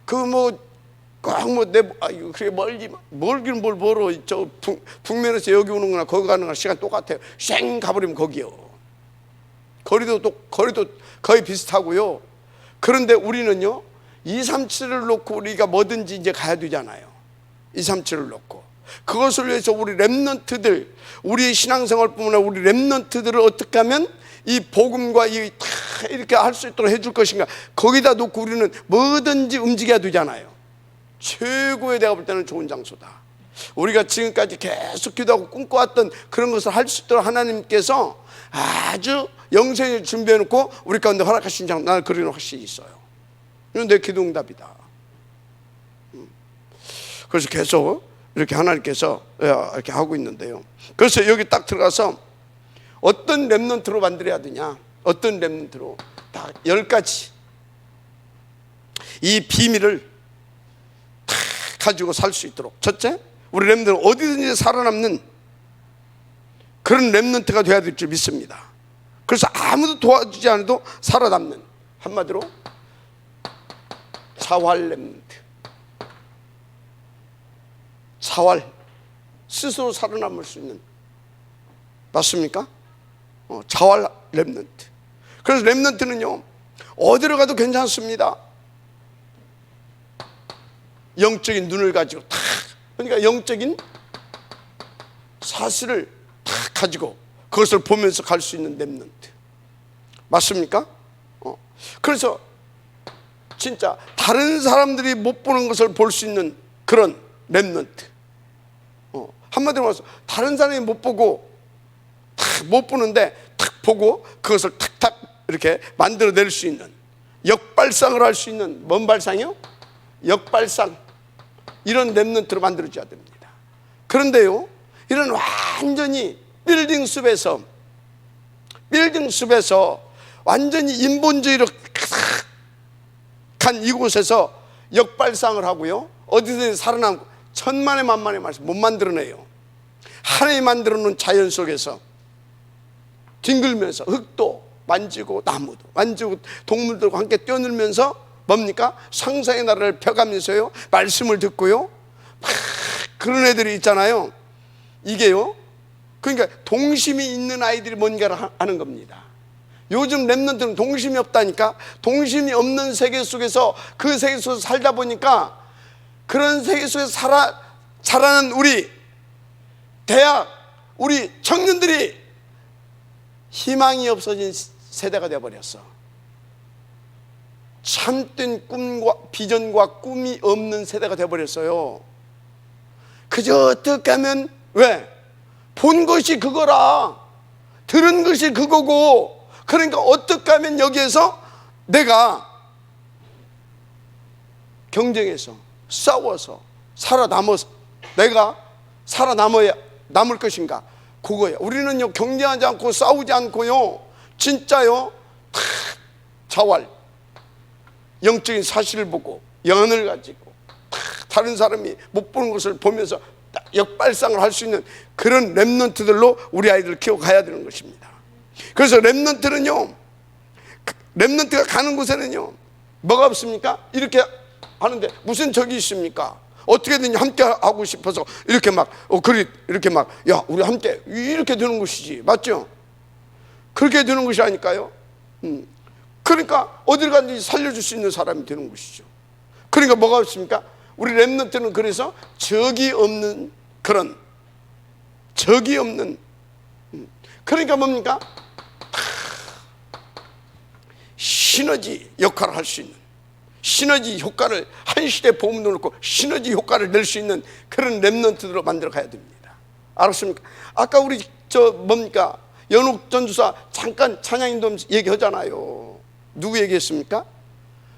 S1: 그게 멀긴 뭘 멀어. 저 북면에서 여기 오는 거나 거기 가는 거나 시간 똑같아요. 쌩 가버리면 거기요. 거리도 거의 비슷하고요. 그런데 우리는요, 237을 놓고 우리가 뭐든지 이제 가야 되잖아요. 237을 놓고 그것을 위해서 우리 렘넌트들, 우리 신앙생활뿐만 아니라 우리 렘넌트들을 어떻게 하면 이 복음과 이렇게 할 수 있도록 해줄 것인가, 거기다 놓고 우리는 뭐든지 움직여야 되잖아요. 최고의, 내가 볼 때는 좋은 장소다. 우리가 지금까지 계속 기도하고 꿈꿔왔던 그런 것을 할 수 있도록 하나님께서 아주 영생을 준비해 놓고 우리 가운데 허락하신 장, 나는 그런 확신이 있어요. 이건 내 기도 응답이다. 그래서 계속 이렇게 하나님께서 이렇게 하고 있는데요. 그래서 여기 딱 들어가서 어떤 렘넌트로 만들어야 되냐, 어떤 렘넌트로, 딱 10가지 이 비밀을 다 가지고 살 수 있도록. 첫째, 우리 렘넌트는 어디든지 살아남는 그런 렘넌트가 되어야 될 줄 믿습니다. 그래서 아무도 도와주지 않아도 살아남는, 한마디로 자활 렘넌트. 자활, 스스로 살아남을 수 있는, 맞습니까? 자활 렘넌트. 그래서 렘넌트는요, 어디로 가도 괜찮습니다. 영적인 눈을 가지고 탁, 그러니까 영적인 사실을 탁 가지고 그것을 보면서 갈 수 있는 렘넌트. 맞습니까? 그래서 진짜 다른 사람들이 못 보는 것을 볼 수 있는 그런 렘넌트. 한마디로 말해서 다른 사람이 못 보고 탁 못 보는데 탁 보고 그것을 탁탁 이렇게 만들어낼 수 있는, 역발상을 할 수 있는, 뭔 발상이요? 역발상. 이런 렘넌트로 만들어줘야 됩니다. 그런데요, 이런 완전히 빌딩 숲에서 완전히 인본주의로 간 이곳에서 역발상을 하고요, 어디든지 살아남고 천만의 만만의 말씀 못 만들어내요. 하나님이 만들어놓은 자연 속에서 뒹굴면서 흙도 만지고 나무도 만지고 동물들과 함께 뛰어놀면서 뭡니까? 상상의 나라를 펴가면서요, 말씀을 듣고요, 막 그런 애들이 있잖아요. 이게요, 그러니까 동심이 있는 아이들이 뭔가를 하는 겁니다. 요즘 렘넌트는 동심이 없다니까. 동심이 없는 세계 속에서, 그 세계 속에서 살다 보니까 그런 세계 속에서 자라는 우리 대학, 우리 청년들이 희망이 없어진 세대가 되어버렸어. 참된 꿈과 비전과 꿈이 없는 세대가 되어버렸어요. 그저 어떻게 하면, 왜? 본 것이 그거라, 들은 것이 그거고, 그러니까 어떻게 하면 여기에서 내가 경쟁해서 싸워서 살아남아서 내가 남을 것인가, 그거예요. 우리는요, 경쟁하지 않고 싸우지 않고요, 진짜요, 자활, 영적인 사실을 보고 영안을 가지고 다른 사람이 못 보는 것을 보면서 역발상을 할 수 있는 그런 렘넌트들로 우리 아이들을 키워가야 되는 것입니다. 그래서 렘넌트가 가는 곳에는요, 뭐가 없습니까? 이렇게 하는데 무슨 적이 있습니까? 어떻게든 함께 하고 싶어서 이렇게 막 이렇게 막, 야, 우리 함께, 이렇게 되는 것이지. 맞죠? 그렇게 되는 것이 아닐까요? 그러니까 어딜 가든지 살려줄 수 있는 사람이 되는 것이죠. 그러니까 뭐가 없습니까? 우리 렘넌트는 그래서 적이 없는, 그러니까 뭡니까? 시너지 역할을 할 수 있는, 시너지 효과를, 한 시대 보험도 놓고 시너지 효과를 낼 수 있는 그런 렘넌트들로 만들어 가야 됩니다. 알았습니까? 아까 우리 뭡니까? 연옥 전주사 잠깐 찬양인도 얘기하잖아요. 누구 얘기했습니까?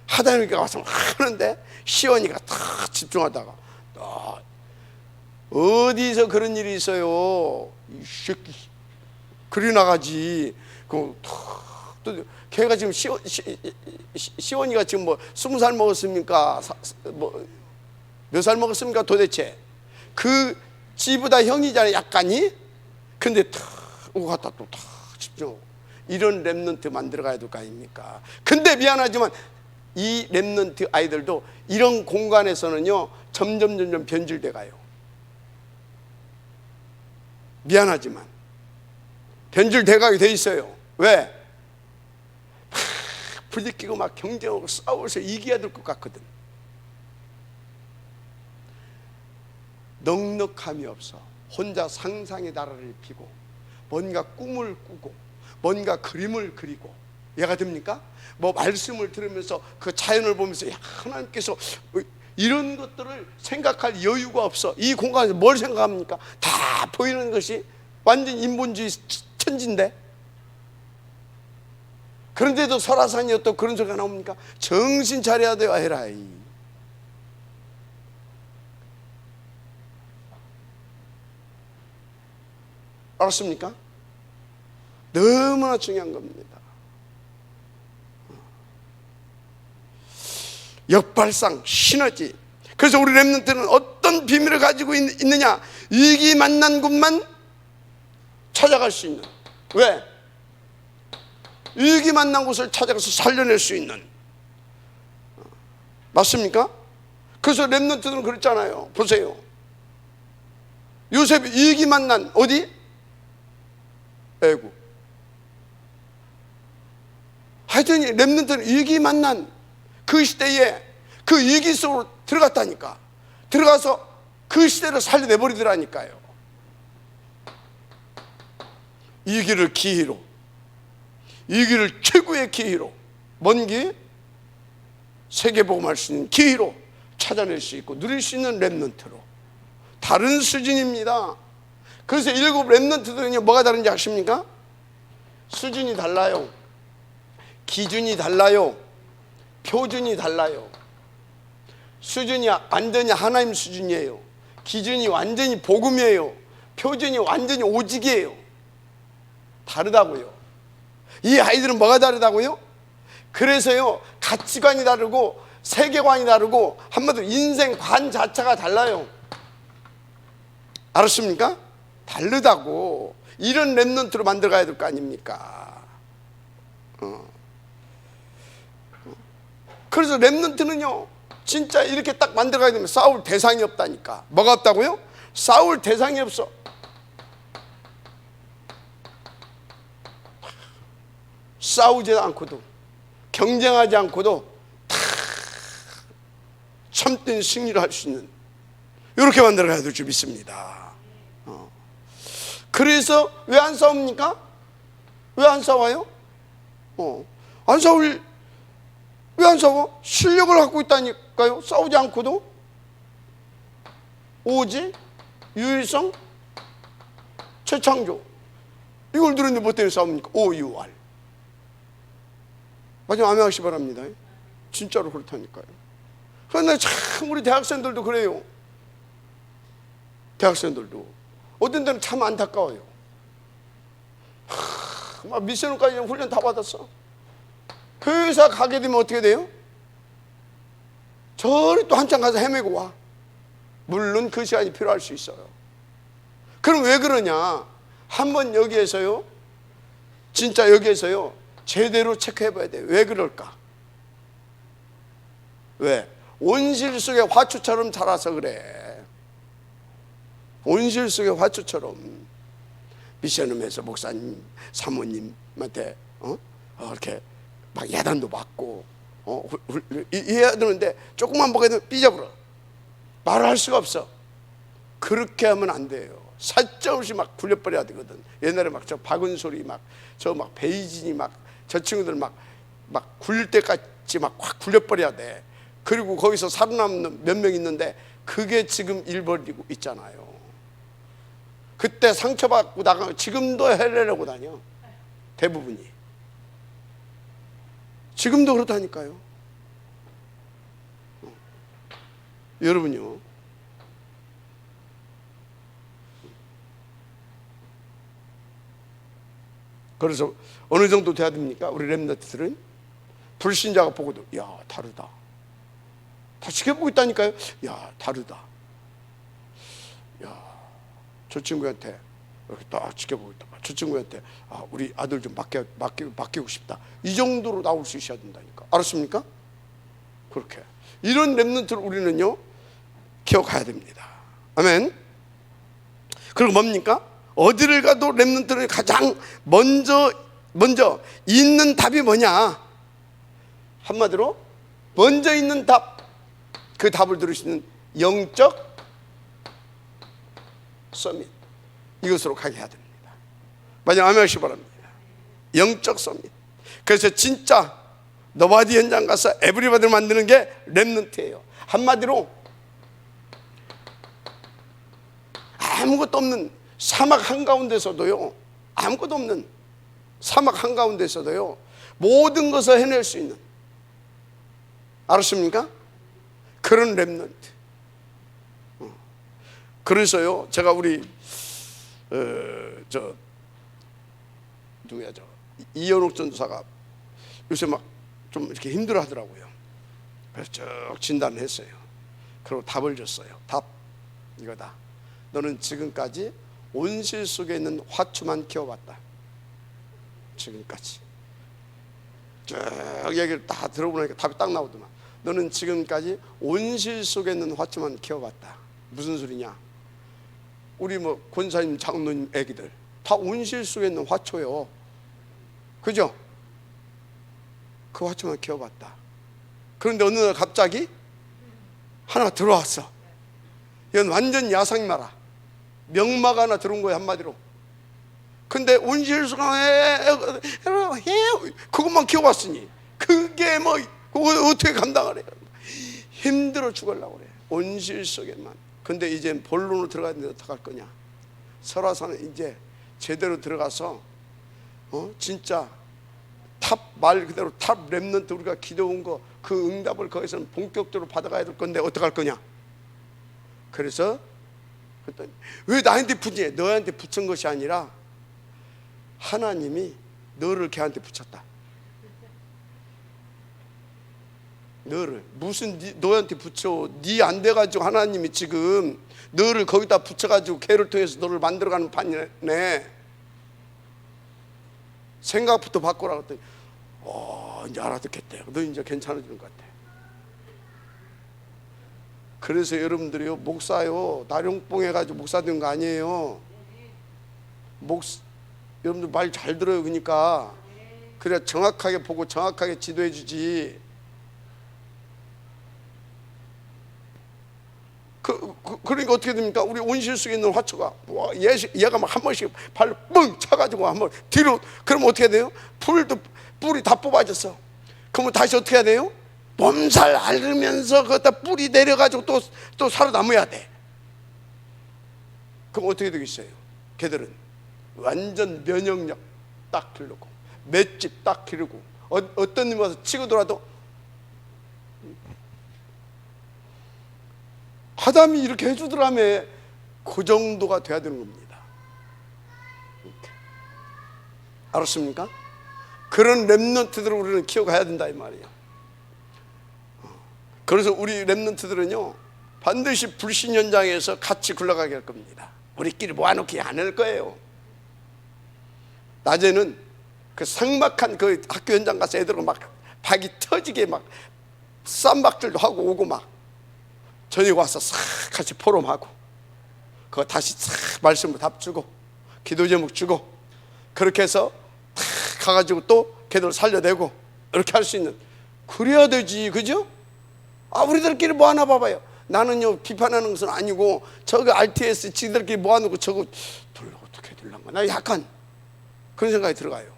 S1: 하다니가 와서 하는데 시원이가 다 집중하다가 어디서 그런 일이 있어요? 이 새끼 그리 나가지. 또 걔가 지금 시원이가 지금 뭐 20살 먹었습니까? 몇 살 먹었습니까? 도대체 그 지보다 형이잖아요, 약간이. 근데 탁 오고 갔다 또 탁 집중. 이런 렘넌트 만들어 가야 될 거 아닙니까? 근데 미안하지만 이 렘넌트 아이들도 이런 공간에서는요 점점 변질돼 가요. 미안하지만 변질돼 가게 돼 있어요. 왜? 부딪히고 막 경쟁하고 싸워서 이겨야 될 것 같거든. 넉넉함이 없어. 혼자 상상의 나라를 피고 뭔가 꿈을 꾸고 뭔가 그림을 그리고, 이해가 됩니까? 뭐 말씀을 들으면서 그 자연을 보면서 야, 하나님께서 이런 것들을 생각할 여유가 없어. 이 공간에서 뭘 생각합니까? 다 보이는 것이 완전 인본주의 천지인데. 그런데도 설화산이 또 그런 소리가 나옵니까? 정신 차려야 돼요, 에라이. 알았습니까? 너무나 중요한 겁니다. 역발상, 시너지. 그래서 우리 렘넌트는 어떤 비밀을 가지고 있느냐? 이익이 만난 곳만 찾아갈 수 있는. 왜? 이익이 만난 곳을 찾아가서 살려낼 수 있는. 맞습니까? 그래서 렘넌트들은 그랬잖아요. 보세요. 요셉이 이익이 만난 어디? 애국. 하여튼 렘넌트는 이익이 만난 그 시대에 그 위기 속으로 들어갔다니까. 들어가서 그 시대를 살려내버리더라니까요. 이 길을 기회로, 이 길을 최고의 기회로, 먼 길, 세계복음할 수 있는 기회로 찾아낼 수 있고 누릴 수 있는 렘넌트로. 다른 수준입니다. 그래서 7 렘넌트들은요 뭐가 다른지 아십니까? 수준이 달라요. 기준이 달라요. 표준이 달라요. 수준이 완전히 하나님 수준이에요. 기준이 완전히 복음이에요. 표준이 완전히 오직이에요. 다르다고요. 이 아이들은 뭐가 다르다고요? 그래서요 가치관이 다르고 세계관이 다르고 한마디로 인생관 자체가 달라요. 알았습니까? 다르다고. 이런 렘넌트로 만들어가야 될 거 아닙니까? 그래서 렘넌트는요 진짜 이렇게 딱 만들어가야 되면 싸울 대상이 없다니까. 뭐가 없다고요? 싸울 대상이 없어. 싸우지 않고도 경쟁하지 않고도 다 참된 승리를 할 수 있는, 이렇게 만들어가야 될 줄 믿습니다. 그래서 왜 안 싸웁니까? 왜 안 싸워요? 안 싸울, 왜 안 싸워? 실력을 갖고 있다니까요. 싸우지 않고도. 오지, 유일성, 최창조, 이걸 들었는데 뭐 때문에 싸웁니까? OUR. 마지막 암행하시 기 바랍니다. 진짜로 그렇다니까요. 그런데 참 우리 대학생들도 그래요. 대학생들도 어떤 데는 참 안타까워요. 막 미션까지 훈련 다 받았어. 회사 가게 되면 어떻게 돼요? 저리 또 한참 가서 헤매고 와. 물론 그 시간이 필요할 수 있어요. 그럼 왜 그러냐? 한번 여기에서요, 진짜 여기에서요 제대로 체크해 봐야 돼요. 왜 그럴까? 왜? 온실 속의 화초처럼 자라서 그래. 온실 속의 화초처럼. 미션홈에서 목사님, 사모님한테 이렇게 막 야단도 맞고 해야 되는데 조금만 보게 되면 삐져버려. 말을 할 수가 없어. 그렇게 하면 안 돼요. 사정없이 막 굴려버려야 되거든. 옛날에 막 저 박은솔이 막 저 막 베이진이 막 저 친구들 막 막 굴릴 때까지 막 확 굴려버려야 돼. 그리고 거기서 살아남는 몇 명 있는데 그게 지금 일벌이고 있잖아요. 그때 상처받고 나가면 지금도 헬레라고 다녀. 대부분이 지금도 그렇다니까요. 여러분요, 그래서 어느 정도 돼야 됩니까? 우리 렘넌트들은 불신자가 보고도 야 다르다, 다 지켜보고 있다니까요. 야 다르다, 야 저 친구한테 이렇게 딱 지켜보고 있다, 저 친구한테 아 우리 아들 좀 맡기고 싶다, 이 정도로 나올 수 있어야 된다니까. 알았습니까? 그렇게 이런 렘넌트를 우리는요 키워가야 됩니다. 아멘. 그리고 뭡니까? 어디를 가도 렘넌트는 가장 먼저 있는 답이 뭐냐? 한마디로 먼저 있는 답, 그 답을 들을 수 있는 영적 서밋, 이것으로 가게 해야 됩니다. 만약 아멘 하시기 바랍니다. 영적 서밋. 그래서 진짜 노바디 현장 가서 에브리바디를 만드는 게 렘넌트예요. 한마디로 아무것도 없는 사막 한가운데서도요, 아무것도 없는 사막 한가운데서도요 모든 것을 해낼 수 있는, 알았습니까? 그런 렘넌트. 그래서요 제가 우리 누구야, 이현옥 전도사가 요새 막 좀 이렇게 힘들어 하더라고요. 그래서 쭉 진단을 했어요. 그리고 답을 줬어요. 답 이거다. 너는 지금까지 온실 속에 있는 화초만 키워봤다. 지금까지 쭉 얘기를 다 들어보니까 답이 딱 나오더만. 너는 지금까지 온실 속에 있는 화초만 키워봤다. 무슨 소리냐? 우리 뭐 권사님, 장로님 애기들 다 온실 속에 있는 화초요, 그죠? 그 화초만 키워봤다. 그런데 어느 날 갑자기 하나 들어왔어. 이건 완전 야상이 마라. 명마가 하나 들어온 거야, 한마디로. 근데 온실 속에 그것만 키워봤으니 그게 뭐 그거 어떻게 감당하래? 힘들어 죽으려고 그래, 온실 속에만. 근데 이제 본론으로 들어가는데 어떡할 거냐? 설화산은 이제 제대로 들어가서 진짜 탑, 말 그대로 탑 렘넌트, 우리가 기도한 거 그 응답을 거기서는 본격적으로 받아가야 될 건데 어떡할 거냐? 그래서 그랬더니 왜 나한테 붙이냐? 너한테 붙인 것이 아니라 하나님이 너를 걔한테 붙였다. 너를 무슨 너한테 붙여? 네 안 돼가지고 하나님이 지금 너를 거기다 붙여가지고 걔를 통해서 너를 만들어가는 판이네. 생각부터 바꾸라 그랬더니 이제 알아듣겠대요. 너 이제 괜찮아지는 것 같아. 그래서 여러분들이요, 목사요 나룡뽕 해가지고 목사 된 거 아니에요. 여러분들 말 잘 들어요. 그러니까 그래야 정확하게 보고 정확하게 지도해 주지. 그러니까 어떻게 됩니까? 우리 온실 속에 있는 화초가 얘가 막 한 번씩 발로 뻥 차가지고 한번 뒤로, 그러면 어떻게 돼요? 뿔이 다 뽑아졌어. 그러면 다시 어떻게 해야 돼요? 몸살 앓으면서 거기다 뿔이 내려가지고 또 살아남아야 돼. 그럼 어떻게 되겠어요? 걔들은 완전 면역력 딱 기르고 맷집 딱 기르고 어떤 놈이 와서 치고 들어와도 하담이 이렇게 해주더라며. 그 정도가 돼야 되는 겁니다. 이렇게. 알았습니까? 그런 렘넌트들을 우리는 키워가야 된다 이 말이에요. 그래서 우리 렘넌트들은요 반드시 불신 현장에서 같이 굴러가게 할 겁니다. 우리끼리 모아놓기 안 할 거예요. 낮에는 그 삭막한 그 학교 현장 가서 애들하고 막 박이 터지게 막 쌈박질도 하고 오고, 막 저녁 와서 싹 같이 포럼하고 그거 다시 싹 말씀을 답 주고 기도 제목 주고, 그렇게 해서 탁 가가지고 또 걔들 살려내고 이렇게 할 수 있는, 그래야 되지, 그죠? 우리들끼리 뭐 하나 봐봐요. 나는요 비판하는 것은 아니고 저거 RTS 지들끼리 모아놓고 저거 어떻게 들란가, 나 약간 그런 생각이 들어가요.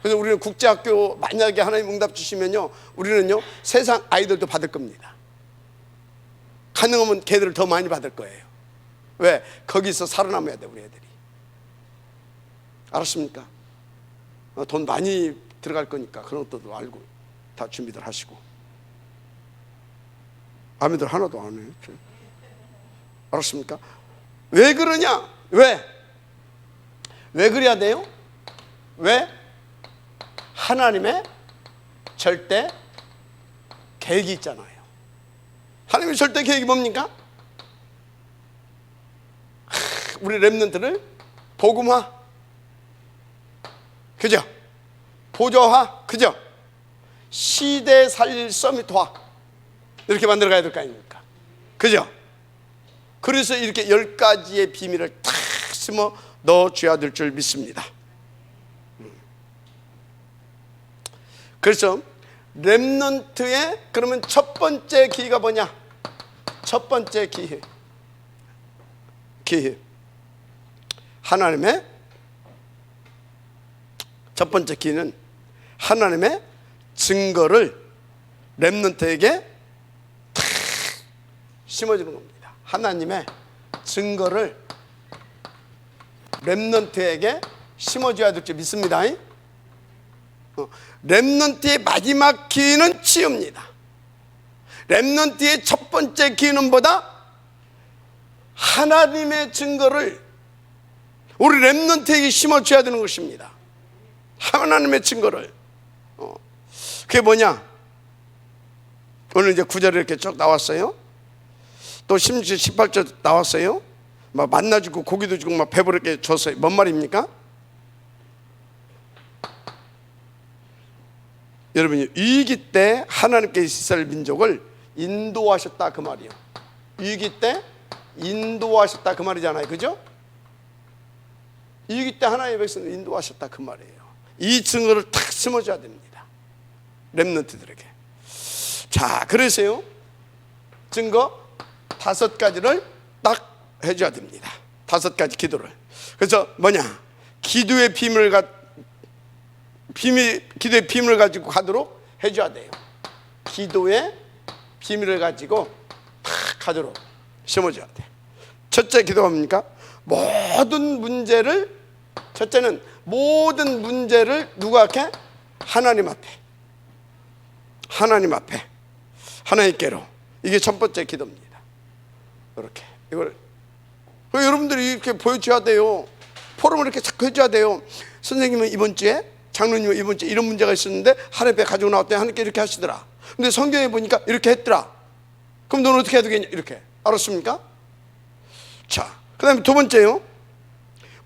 S1: 그래서 우리는 국제학교 만약에 하나님 응답 주시면요, 우리는요 세상 아이들도 받을 겁니다. 가능하면 걔들을 더 많이 받을 거예요. 왜? 거기서 살아남아야 돼, 우리 애들이. 알았습니까? 돈 많이 들어갈 거니까 그런 것도 알고 다 준비들 하시고. 아멘들 하나도 안 해요. 알았습니까? 왜 그러냐? 왜 그래야 돼요? 왜? 하나님의 절대 계획이 있잖아요. 하나님의 절대 계획이 뭡니까? 우리 렘넌트를 복음화, 그죠? 보조화, 그죠? 시대 살릴 서밋화, 이렇게 만들어 가야 될 거 아닙니까? 그죠? 그래서 이렇게 10가지의 비밀을 탁 심어 넣어 줘야 될 줄 믿습니다. 그래서 렘넌트의 그러면 첫 번째 기회가 뭐냐? 첫 번째 기회, 하나님의 첫 번째 기회는 하나님의 증거를 렘넌트에게 탁 심어주는 겁니다. 하나님의 증거를 렘넌트에게 심어줘야 될 줄 믿습니다. 렘넌트의 마지막 기회는 치유입니다. 렘넌트의 첫 번째 기회는 뭐다? 하나님의 증거를 우리 렘넌트에게 심어줘야 되는 것입니다. 하나님의 증거를. 그게 뭐냐? 오늘 이제 9절에 이렇게 쭉 나왔어요. 또 18절 나왔어요. 막 만나주고 고기도 주고 막 배부르게 줬어요. 뭔 말입니까? 여러분이 위기 때 하나님께 이스라엘 민족을 인도하셨다 그 말이에요. 위기 때 인도하셨다 그 말이잖아요. 그죠? 위기 때 하나님의 백성을 인도하셨다 그 말이에요. 이 증거를 탁 심어줘야 됩니다. 렘넌트들에게. 자, 그래서요 증거 5가지를 딱 해줘야 됩니다. 5가지 기도를. 그래서 뭐냐? 기도의 비밀을 가지고 가도록 해줘야 돼요. 기도의 비밀을 가지고 탁 가도록 심어줘야 돼. 첫째 기도가 뭡니까? 첫째는 모든 문제를 누가 할게? 하나님 앞에 하나님께로. 이게 첫 번째 기도입니다. 이렇게 이걸 여러분들이 이렇게 보여줘야 돼요. 포럼을 이렇게 자꾸 해줘야 돼요. 선생님은 이번 주에, 장로님은 이번 주에 이런 문제가 있었는데 하나님 앞에 가지고 나왔더니 하나님께 이렇게 하시더라. 근데 성경에 보니까 이렇게 했더라. 그럼 너는 어떻게 해야 되겠냐? 이렇게. 알았습니까? 자, 그 다음에 두 번째요.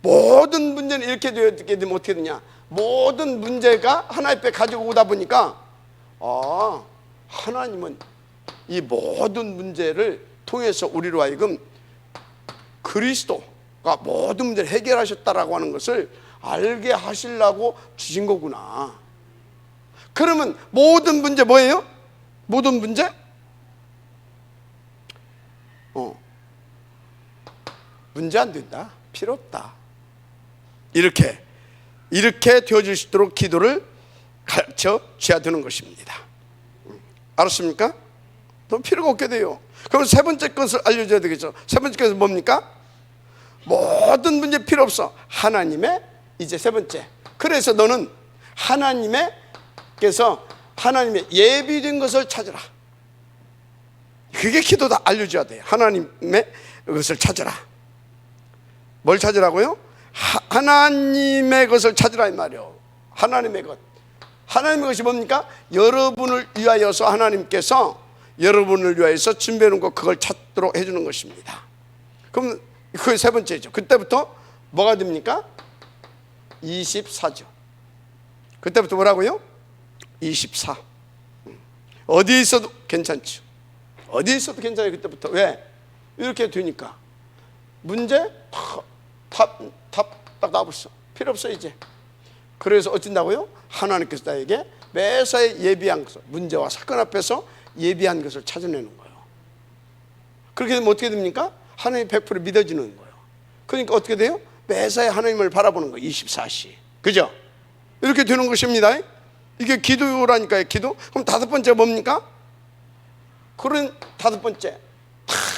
S1: 모든 문제는 이렇게 되게 되면 어떻게 되냐? 모든 문제가 하나님 앞에 가지고 오다 보니까 하나님은 이 모든 문제를 통해서 우리로 하여금 그리스도가 모든 문제를 해결하셨다라고 하는 것을 알게 하시려고 주신 거구나. 그러면 모든 문제 뭐예요? 모든 문제? 문제 안 된다. 필요 없다. 이렇게 되어질 수 있도록 기도를 가르쳐 줘야 되는 것입니다. 알았습니까? 또 필요가 없게 돼요. 그럼 세 번째 것을 알려줘야 되겠죠. 세 번째 것은 뭡니까? 모든 문제 필요 없어. 하나님의 이제 세 번째. 그래서 너는 하나님께서 하나님의 예비된 것을 찾으라. 그게 기도다. 알려줘야 돼요. 하나님의 것을 찾으라. 뭘 찾으라고요? 하나님의 것을 찾으라 이 말이요. 하나님의 것. 하나님의 것이 뭡니까? 여러분을 위하여서 하나님께서 여러분을 위하여서 준비해 놓은 것, 그걸 찾도록 해주는 것입니다. 그럼 그게 세 번째죠. 그때부터 뭐가 됩니까? 24죠. 그때부터 뭐라고요? 24. 어디에 있어도 괜찮죠. 어디에 있어도 괜찮아요. 그때부터. 왜? 이렇게 되니까 문제 딱 나와버렸어. 필요 없어 이제. 그래서 어쩐다고요? 하나님께서 나에게 매사에 예비한 것을, 문제와 사건 앞에서 예비한 것을 찾아내는 거예요. 그렇게 되면 어떻게 됩니까? 하나님 100% 믿어지는 거예요. 그러니까 어떻게 돼요? 매사에 하나님을 바라보는 거예요. 24시. 그죠? 이렇게 되는 것입니다. 이게 기도라니까요. 기도. 그럼 다섯 번째 뭡니까? 그런 다섯 번째,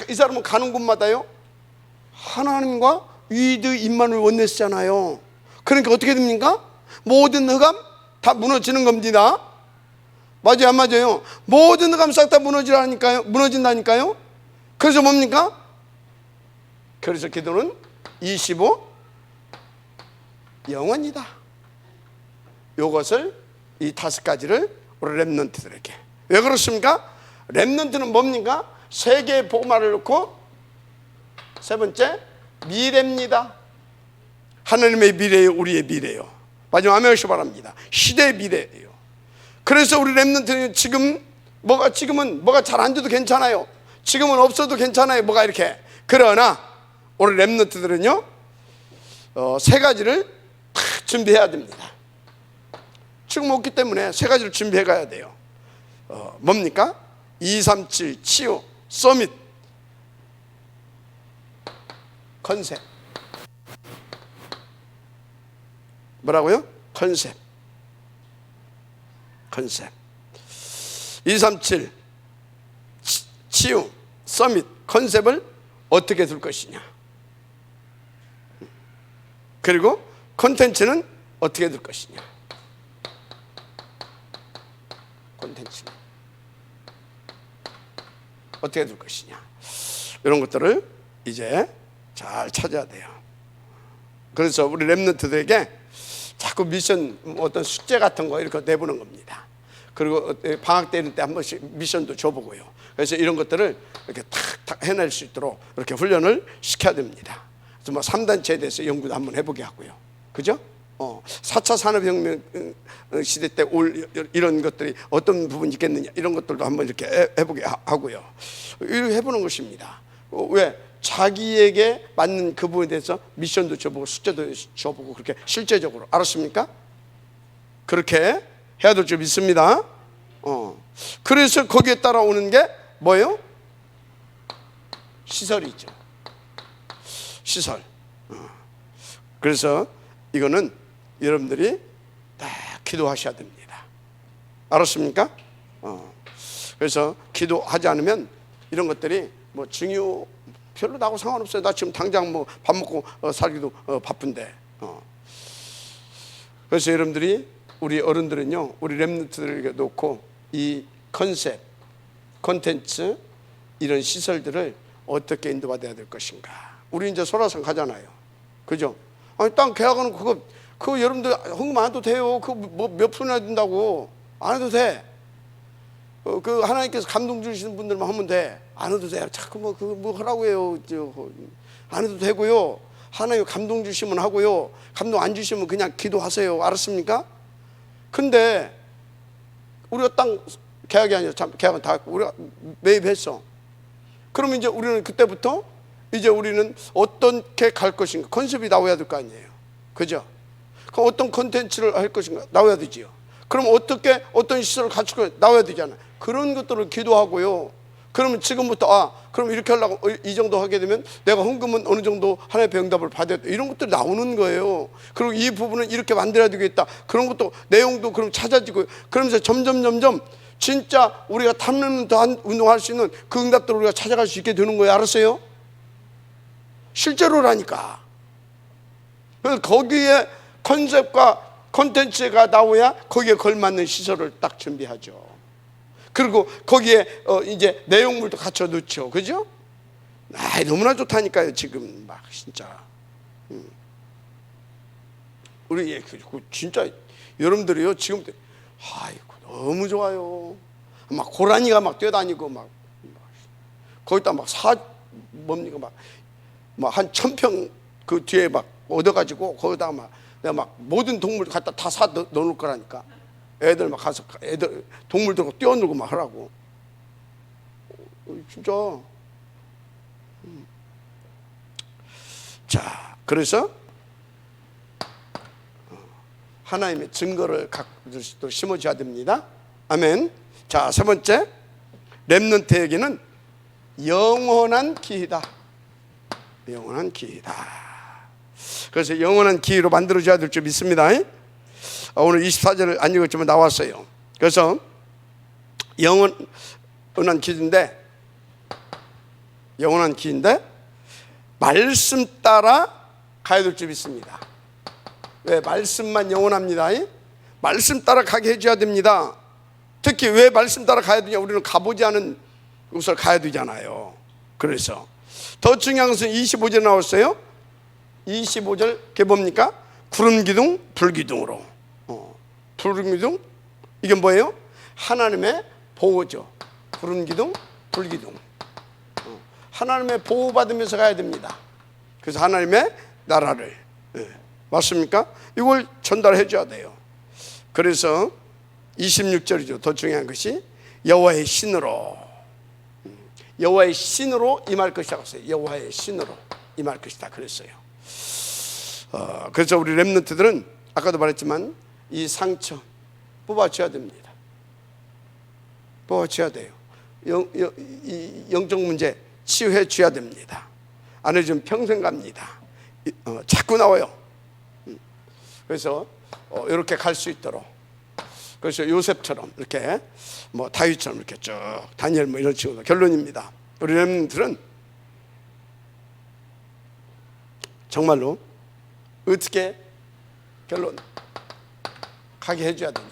S1: 이 사람은 가는 곳마다요 하나님과 위드 임마누엘 원내스잖아요. 그러니까 어떻게 됩니까? 모든 흑암 다 무너지는 겁니다. 맞아요, 안 맞아요? 모든 흑암 싹 다 무너진다니까요. 그래서 뭡니까? 그래서 기도는 25 영원이다. 요것을 이 다섯 가지를 우리 렘넌트들에게. 왜 그렇습니까? 렘넌트는 뭡니까? 세 개의 복음화를 놓고 세 번째 미래입니다. 하나님의 미래예요, 우리의 미래예요. 마지막 아멘 하시기 바랍니다. 시대의 미래예요. 그래서 우리 렘넌트는 지금은 뭐가 잘 안 돼도 괜찮아요. 지금은 없어도 괜찮아요. 뭐가 이렇게. 그러나 우리 렘넌트들은요 세 가지를 다 준비해야 됩니다. 지금 없기 때문에 세 가지를 준비해 가야 돼요. 뭡니까? 237 치유 서밋 컨셉. 뭐라고요? 컨셉. 237 치유 서밋 컨셉을 어떻게 둘 것이냐, 그리고 콘텐츠는 어떻게 둘 것이냐. 콘텐츠는 어떻게 둘 것이냐, 이런 것들을 이제 잘 찾아야 돼요. 그래서 우리 렘넌트들에게 자꾸 미션, 어떤 숙제 같은 거 이렇게 내보는 겁니다. 그리고 방학 때 이런 때 한 번씩 미션도 줘보고요. 그래서 이런 것들을 이렇게 탁탁 해낼 수 있도록 이렇게 훈련을 시켜야 됩니다. 그래서 뭐 3단체에 대해서 연구도 한번 해보게 하고요. 그죠? 4차 산업혁명 시대 때 올 이런 것들이 어떤 부분이 있겠느냐, 이런 것들도 한번 이렇게 해보게 하고요. 이렇게 해보는 것입니다. 왜? 자기에게 맞는 그 부분에 대해서 미션도 줘보고 숙제도 줘보고 그렇게 실제적으로. 알았습니까? 그렇게 해야 될 줄 믿습니다. 그래서 거기에 따라오는 게 뭐예요? 시설이죠. 시설. 그래서 이거는 여러분들이 다 기도하셔야 됩니다. 알았습니까? 그래서 기도하지 않으면 이런 것들이 뭐 중요 별로 나하고 상관없어요. 나 지금 당장 뭐 밥 먹고 살기도 바쁜데. 그래서 여러분들이, 우리 어른들은요, 우리 렘넌트들에게 놓고 이 컨셉, 콘텐츠, 이런 시설들을 어떻게 인도받아야 될 것인가. 우리 이제 소라산 가잖아요. 그죠? 아니, 땅 계약하는 그거 여러분들 헌금 안 해도 돼요. 그거 뭐 몇 푼이나 든다고. 안 해도 돼. 그 하나님께서 감동 주시는 분들만 하면 돼. 안 해도 돼. 자꾸 뭐 하라고 해요. 안 해도 되고요. 하나님 감동 주시면 하고요. 감동 안 주시면 그냥 기도하세요. 알았습니까? 근데 우리가 땅 계약이 아니라 계약은 다 했고 우리가 매입했어. 그러면 이제 우리는 그때부터 이제 우리는 어떻게 갈 것인가, 컨셉이 나와야 될 거 아니에요. 그죠? 그럼 어떤 콘텐츠를 할 것인가 나와야 되지요. 그럼 어떻게 어떤 시설을 갖추고 나와야 되잖아요. 그런 것들을 기도하고요. 그러면 지금부터 그럼 이렇게 하려고 이 정도 하게 되면 내가 헌금은 어느 정도 하나의 병답을 받아야 돼. 이런 것들이 나오는 거예요. 그리고 이 부분은 이렇게 만들어야 되겠다. 그런 것도 내용도 그럼 찾아지고, 그러면서 점점 진짜 우리가 탐내는 더 운동할 수 있는 그 응답들을 우리가 찾아갈 수 있게 되는 거예요. 알았어요? 실제로라니까. 그래서 거기에 컨셉과 콘텐츠가 나와야 거기에 걸맞는 시설을 딱 준비하죠. 그리고 거기에 이제 내용물도 갖춰 놓죠. 그죠? 너무나 좋다니까요. 지금 막 진짜 우리 진짜 여러분들이요 지금 너무 좋아요. 막 고라니가 막 뛰어다니고 막 거기다 막 뭡니까 막 한 1000평 그 뒤에 막 얻어가지고 거기다가 막 내가 막 모든 동물 갖다 다 사 넣어놓을 거라니까. 애들 막 가서 애들 동물 들고 뛰어놀고 막 하라고. 진짜. 자, 그래서 하나님의 증거를 갖고 심어줘야 됩니다. 아멘. 자, 세 번째, 렘넌트에게는 영원한 기회다. 영원한 기회다. 그래서 영원한 기회로 만들어줘야 될 줄 믿습니다. 오늘 24절을 안 읽었지만 나왔어요. 그래서 영원한 길인데 말씀 따라 가야 될 줄 믿습니다. 왜? 말씀만 영원합니다. 말씀 따라 가게 해줘야 됩니다. 특히 왜 말씀 따라 가야 되냐? 우리는 가보지 않은 곳을 가야 되잖아요. 그래서 더 중요한 것은 25절 나왔어요. 25절 그게 뭡니까? 구름기둥 불기둥으로. 불기둥 이게 뭐예요? 하나님의 보호죠. 구름기둥 불기둥. 하나님의 보호받으면서 가야 됩니다. 그래서 하나님의 나라를, 맞습니까? 이걸 전달해 줘야 돼요. 그래서 26절이죠. 더 중요한 것이 여호와의 신으로 임할 것이라고 했어요. 여호와의 신으로 임할 것이다 그랬어요. 그래서 우리 렘넌트들은 아까도 말했지만 이 상처 뽑아줘야 됩니다. 뽑아줘야 돼요. 영적 문제 치유해 줘야 됩니다. 안 해주면 평생 갑니다. 자꾸 나와요. 그래서 이렇게 갈 수 있도록. 그래서 요셉처럼 이렇게 뭐 다윗처럼 이렇게 쭉 다니엘 뭐 이런 식으로. 결론입니다. 우리 렘넌트들은 정말로 어떻게 결론 가게 해줘야 되냐.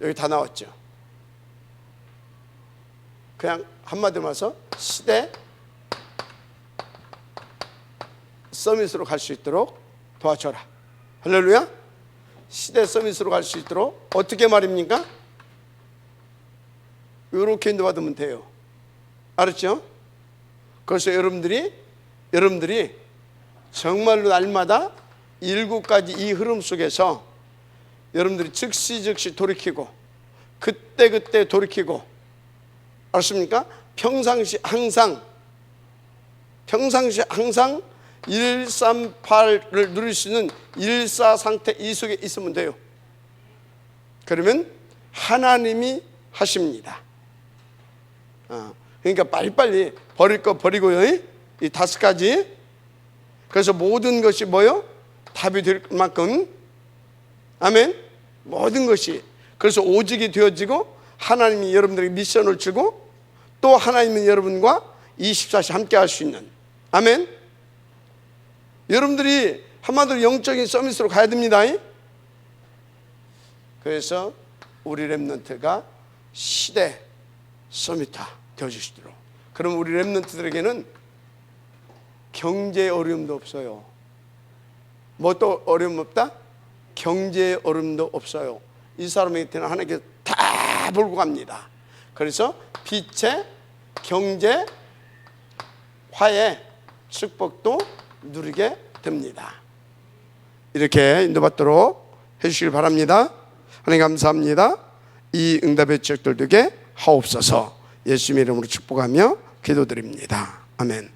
S1: 여기 다 나왔죠. 그냥 한마디로 말해서 시대 서밋으로 갈 수 있도록 도와줘라. 할렐루야. 시대 서밋으로 갈 수 있도록 어떻게 말입니까? 이렇게 인도받으면 돼요. 알았죠? 그래서 여러분들이 정말로 날마다 7가지 이 흐름 속에서 여러분들이 즉시 돌이키고 그때 돌이키고, 알았습니까? 평상시 항상 138을 누릴 수 있는 14 상태 이 속에 있으면 돼요. 그러면 하나님이 하십니다. 그러니까 빨리빨리 버릴 거 버리고요. 이 5가지. 그래서 모든 것이 뭐요? 답이 될 만큼, 아멘. 모든 것이. 그래서 오직이 되어지고 하나님이 여러분들에게 미션을 주고 또 하나님은 여러분과 24시 함께 할 수 있는, 아멘. 여러분들이 한마디로 영적인 서밋으로 가야 됩니다. 그래서 우리 렘넌트가 시대 서밋화 되어주시도록. 그럼 우리 렘넌트들에게는 경제의 어려움도 없어요. 뭐 또 어려움 없다? 경제의 어려움도 없어요. 이 사람에게는 하나님께 다 몰고 갑니다. 그래서 빛의 경제 화해 축복도 누리게 됩니다. 이렇게 인도받도록 해주시길 바랍니다. 하나님 감사합니다. 이 응답의 지역들 되게 하옵소서. 예수님의 이름으로 축복하며 기도드립니다. 아멘.